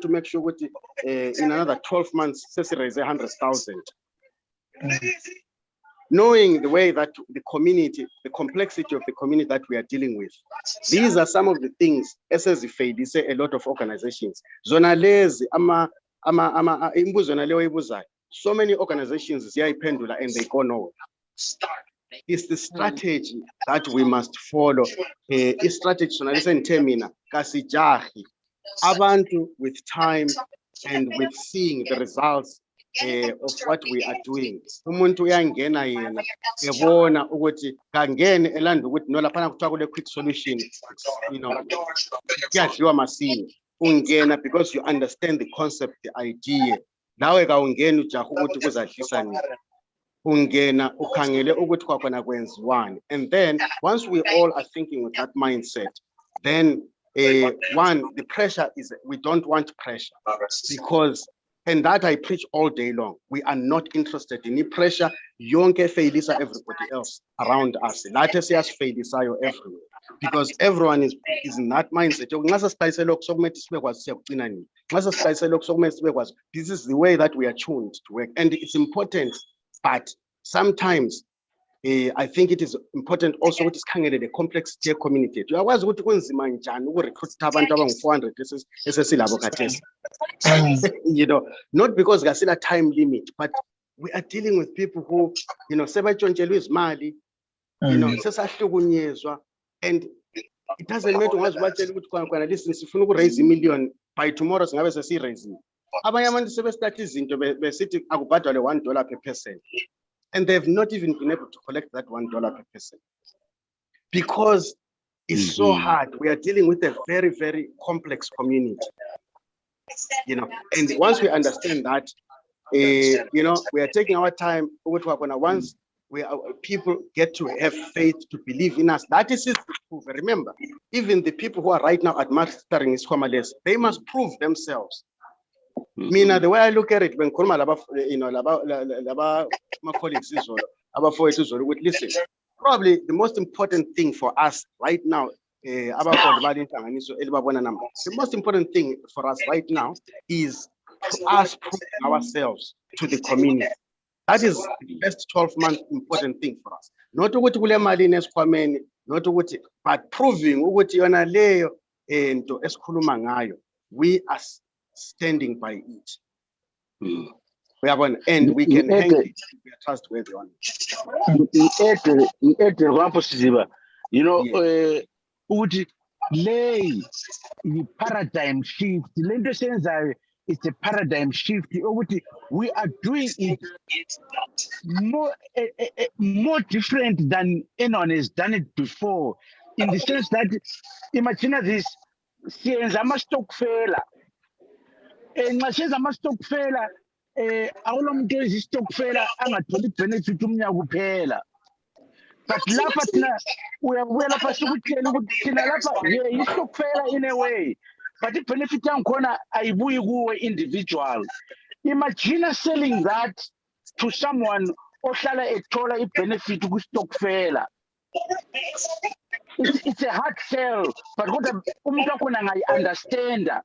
make sure in another 12 months, raise 100,000. Knowing the way that the community, the complexity of the community that we are dealing with, these are some of the things, as they say a lot of organizations. So many organizations, and they go nowhere. It's the strategy that we must follow. It's strategy abantu with time and with seeing the results of what we are doing. Umuntu uyangena yena ebona ukuthi kangene elanda ukuthi no laphana kuthiwa kule quick solution, kuyadliwa masini. Ungena because you understand the concept, the idea. Nawe kawungena ujaha ukuthi kuzadlisa nini. Ungena ukhangele ukuthi kwakhona kwenziwani. And then once we all are thinking with that mindset, then one, the pressure is, we don't want pressure, because, and that I preach all day long, we are not interested in the pressure. Yonke failisa everybody else around us. Latest year's failisayo everywhere, because everyone is in that mindset. This is the way that we are tuned to work, and it's important. But sometimes I think it is important also what is the complexity of community. You always go to recruit 400 not because there's still a time limit, but we are dealing with people who, mali, and it doesn't matter what listen, if you raise a million by tomorrow, raising. $1 per person, and they've not even been able to collect that $1 per person because it's so hard. We are dealing with a very, very complex community, and once we understand that, we are taking our time. Once people get to have faith to believe in us, that is it. Remember, even the people who are right now administering Isikhwama, they must prove themselves. The way I look at it, when my colleagues listen, probably the most important thing for us right now, the most important thing for us right now is us proving ourselves to the community. That is the best 12-month important thing for us. Not to go to Isikhwameni, not to go to, but proving we are standing by it. We have an end, we can hang it, we are trustworthy on it. The paradigm shift. It's a paradigm shift. We are doing it more different than anyone has done it before, in the sense that, imagine this, Ngasheza ama-stokfela awulomuntu ezistokfela angatholi benefit umnyaka kuphela, but lapha thina uyabuya lapha sikutshela ukuthi thina lapha istokfela in a way, but i-benefit yangikhona ayibuyi kuwe individual. Imagine selling that to someone ohlala ethola i-benefit kwi-stokfela. It's a hard sell, but kodwa umuntu wakhona ngayi-understanda.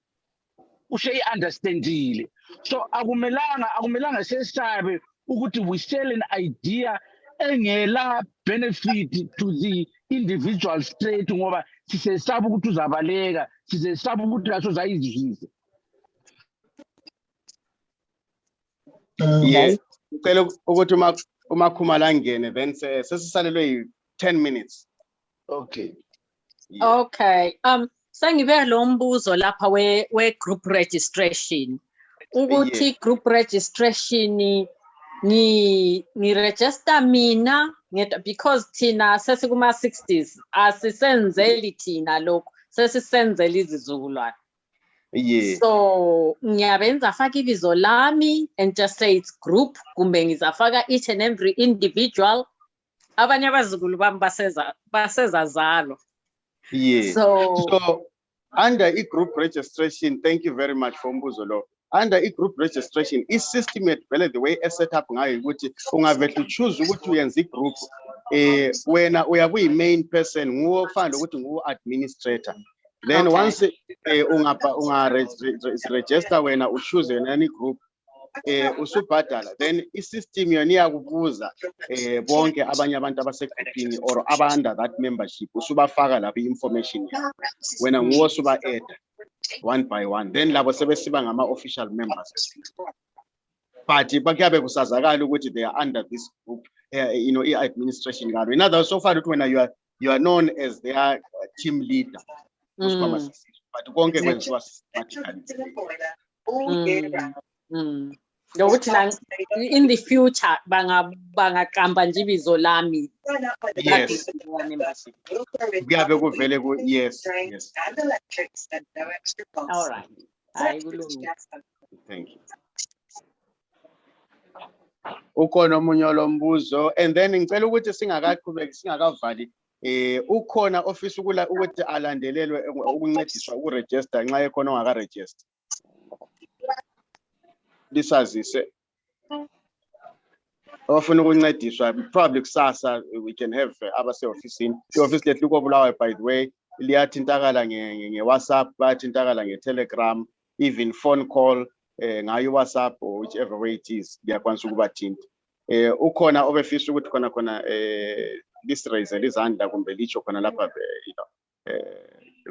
Ushayi-understandile. So akumelanga sesabe ukuthi we sell an idea engela benefit to the individual straight ngoba sisesaba ukuthi uzabaleka, sisesaba ukuthi laso zayizizwe. Yes. Ucela ukuthi umakhumala angene then sesisalelwe 10 minutes. Okay. Yeah. Okay. Sangibe lo mbuzo lapha we group registration. Ukuthi group registration ni register mina because thina sesikuma 60s asisenzeli thina lokho sesisenzela izizukulwane. Yeah. So ngiyabenza faka ibizo lami and just say it's group kumbe ngizafaka each and every individual abanye abazukulu bami baseza zalo. Yeah. So under group registration, thank you very much for mbuzo lo. Under group registration, is system vele the way set up ngayo ukuthi ungave to choose ukuthi uyenza group wena uyakuyi main person nguwo fanda ukuthi nguwo administrator. Then once register wena choose any group usubhadala then i-system yona iyakubuza bonke abanye abantu abasegroupini or under that membership usubafaka lapha i-information wena nguwo suba add one by one then labo sebesiba ngama-official members but kuyabe kusazakala ukuthi they are under this group i-administration yalo. In other words, so far when you are known as their team leader. But konke kwenziwa systematically. In the future bangaqamba nje ibizo lami. Yes. Kuyabe kuvele yes. All right. Thank you. Ukhona omunye lo mbuzo and then ngicela ukuthi singakavali ukhona office ukuthi alandelelwe ukuncediswa ukuregister nxa ekhona ongaka-register. Lisazise ofuna ukuncediswa probably kusasa we can have abase-ofisini. I-office lethu kobulawayo by the way liyathintakala nge-WhatsApp, bayathintakala nge-Telegram, even phone call ngayo WhatsApp or whichever way it is liyakwanisa ukubathinta. Ukhona obefisa ukuthi khona lisiraise izandla kumbe licho khona lapha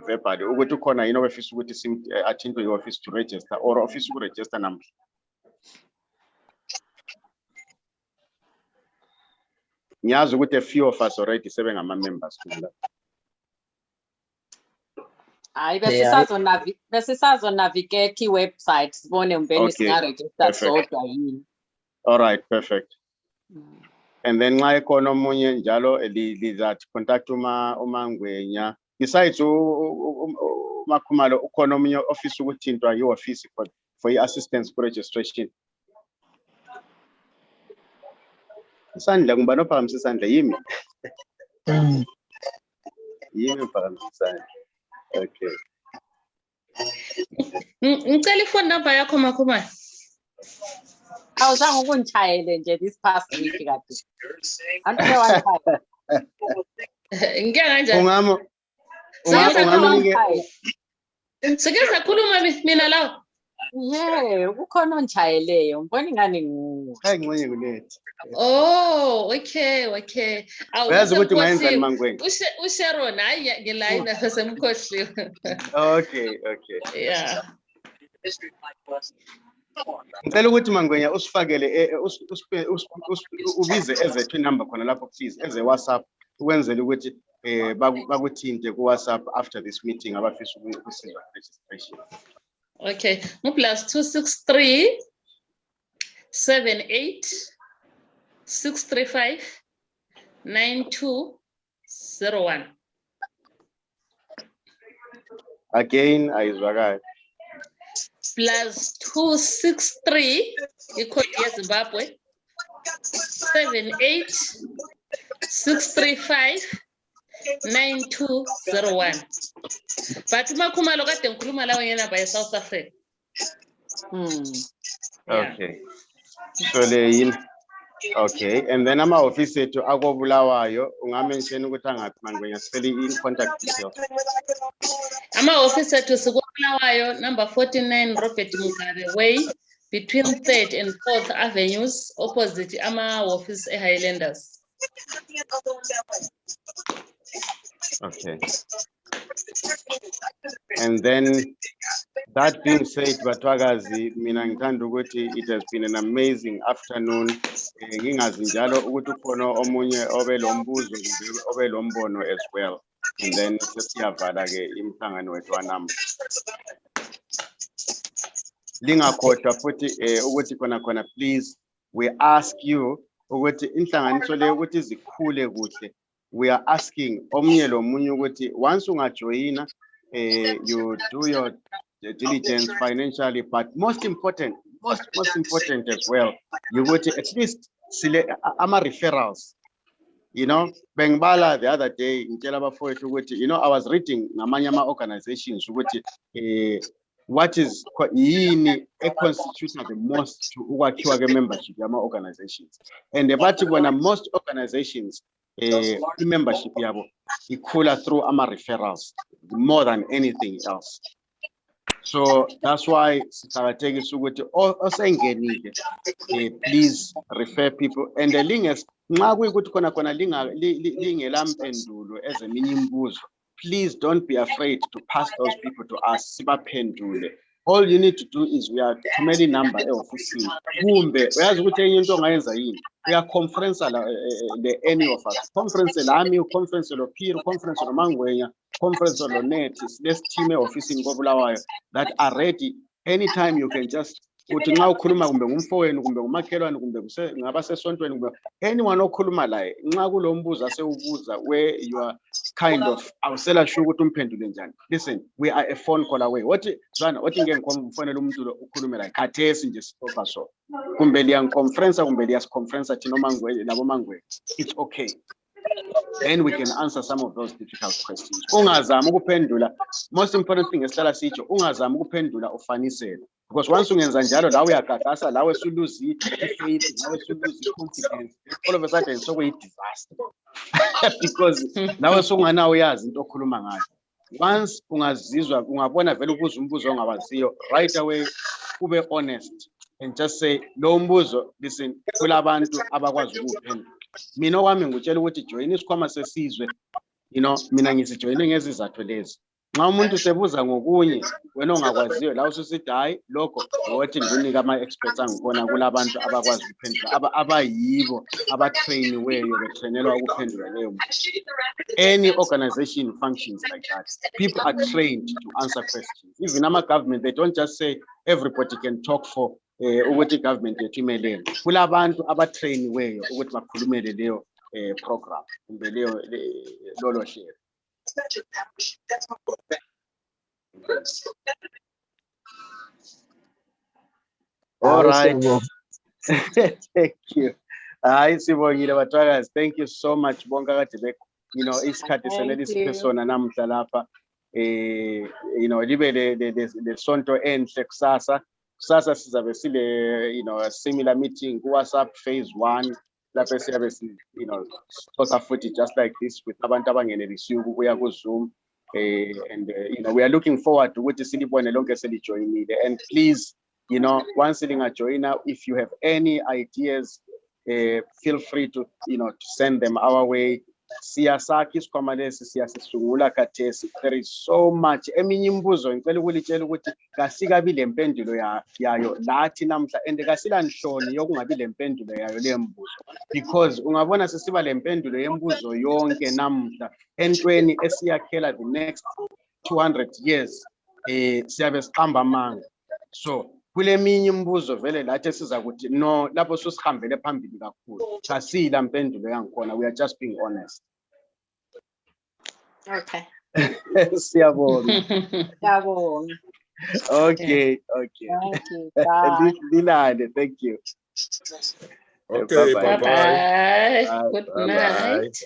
verbal ukuthi ukhona yini obefisa ukuthi athinte i-office to register or office ukuregister namhla. Ngiyazi ukuthi a few of us already sebengama-members kula. Hayi besisazo navigate i-website sibone mbeni singa-register sodwa yini. All right, perfect. And then nxa ekhona omunye njalo lizathi contact uMangwenya. Besides uMakhumalo ukhona omunye office ukuthintwa i-office for i-assistance ku-registration. Isandla ngubani ophakamisa isandla yimi? Yimi ophakamisa isandla. Okay. Ngicela ifone number yakho Makhumalo. Awuzange ungitshayele nje this past week kade. Anike wantshayela. Ngike kanjani? Sike sakhuluma mina lawo. Ukhona ongitshayeleyo ngibona ingane nguwe. Hayi ngincane kulethi. Oh, okay. Uyazi ukuthi ungayenzani Mangwenya? uSharon hayi ngeline semkhohliwe. Okay. Yeah. Ngicela ukuthi Mangwenya usifakele ubize ezethu number khona lapho please eze WhatsApp ukwenzela ukuthi bakuthinte ku WhatsApp after this meeting abafisa ukusizwa registration. Okay, +263 78 635 9201. Again, ayizwakali. +263 ikhodi yeZimbabwe 78 635 9201. But Makhumalo kade ngikhuluma lawo yena by South Africa. Okay. So okay, and then ama office ethu akobulawayo ungamention ukuthi angaphi manje ngiyasipela i-contact details. Ama-office ethu sikobulawayo, number 49 Robert Mugabe Way, between 3rd and 4th Avenues, opposite ama-office e-Highlanders. Okay. And then that being said, Mthwakazi, mina ngithanda ukuthi it has been an amazing afternoon. Ngingazi njalo ukuthi ukhona omunye obelombuzo kumbe obelombono as well. And then sesiyavala ke imhlangano wethu wanamuhla. Lingakhohlwa futhi ukuthi khona please we ask you ukuthi inhlanganiso le ukuthi zikhule kuhle. We are asking omunye lomunye ukuthi once ungajoyina you do your diligence financially, but most important as well, you would at least select referrals. You know, Bengbala the other day in Telabafo, you know, I was reading Namanyama organizations, what is a constitution of the most to ukwakhiwa membership organizations. And the party when most organizations membership equal through ama referrals more than anything else. So that's why please refer people. And the link is please don't be afraid to pass those people to us. All you need to do is we are committee number office. We are conference the any of us. Conference Lami, conference Peer, conference Mangwenya, conference net, this team office in Gobulawa that are ready. Anytime you can just put now Kuluma Umfo and Makelo and Nabase Sonto and anyone no Kuluma like Nagulombuza Seubuza, where you are kind of our seller Shugutum Pendulinjan. Listen, we are a phone call away. What you can come from Kulumera, Kates in just so. Kumbelian conference, Kumbelias conference at Chinomangwe, Labomangwe. It's okay. Then we can answer some of those difficult questions. Most important thing is tell us each pendula of funny said. Because once you Zanjaro, now we are Kakasa, now we should lose faith, now we should lose confidence. All of a sudden, so we disaster. Because now so now we are in Okulumanga. Once Ungazizwa, Ungabona Velubuzumbuzo, right away, be honest and just say, Lombuzo, listen, Kulabantu Abagwazu. Mina wami ngutshela ukuthi join Isikhwama Sesizwe, you know, mina ngisijoyine ngezizathu lezi. Nxa umuntu sebuza ngokunye wena ongakwaziyo la ususithi hayi lokho wothi nginika ama experts angkhona kulabantu abakwazi ukuphendula abayibo abatrainiweyo betrainelwa ukuphendula leyo. Any organization functions like that. People are trained to answer questions. Even our government, they don't just say everybody can talk for ukuthi government yethu kulabantu abatrainiweyo ukuthi bakhulumele leyo program kumbe leyo lolo hlelo. All right. Thank you. Hi, Sibongile Mthwakazi. Thank you so much. You know, isikhathi selesi persona namuhla lapha. You know, libe the sonto enhle kusasa. Kusasa sizabe sile, you know, a similar meeting, WhatsApp Phase-1. You know, sort of footage just like this with abantu abangenelisi ukuya ku Zoom. And you know, we are looking forward to what the city boy along join me. And please, you know, once sitting at joiner, if you have any ideas, feel free to, you know, to send them our way. There is so much. Eminyimbuzo ngicela ukulitshela ukuthi kasikabi lempendulo yayo lathi namhla and kasila nhloni yokungabi lempendulo yayo lembuzo, because ungabona sesiba lempendulo yembuzo yonke namhla entweni esiyakhela the next 200 years siyabe siqamba amanga. So kule minye imbuzo vele lathi siza ukuthi no lapho sosihambele phambili kakhulu kasila mpendulo yangikhona. We are just being honest. Okay. Siyabonga. Siyabonga. Okay. Thank you. Bye. Lilande, thank you. Okay, Bye-bye. bye-bye. Good night.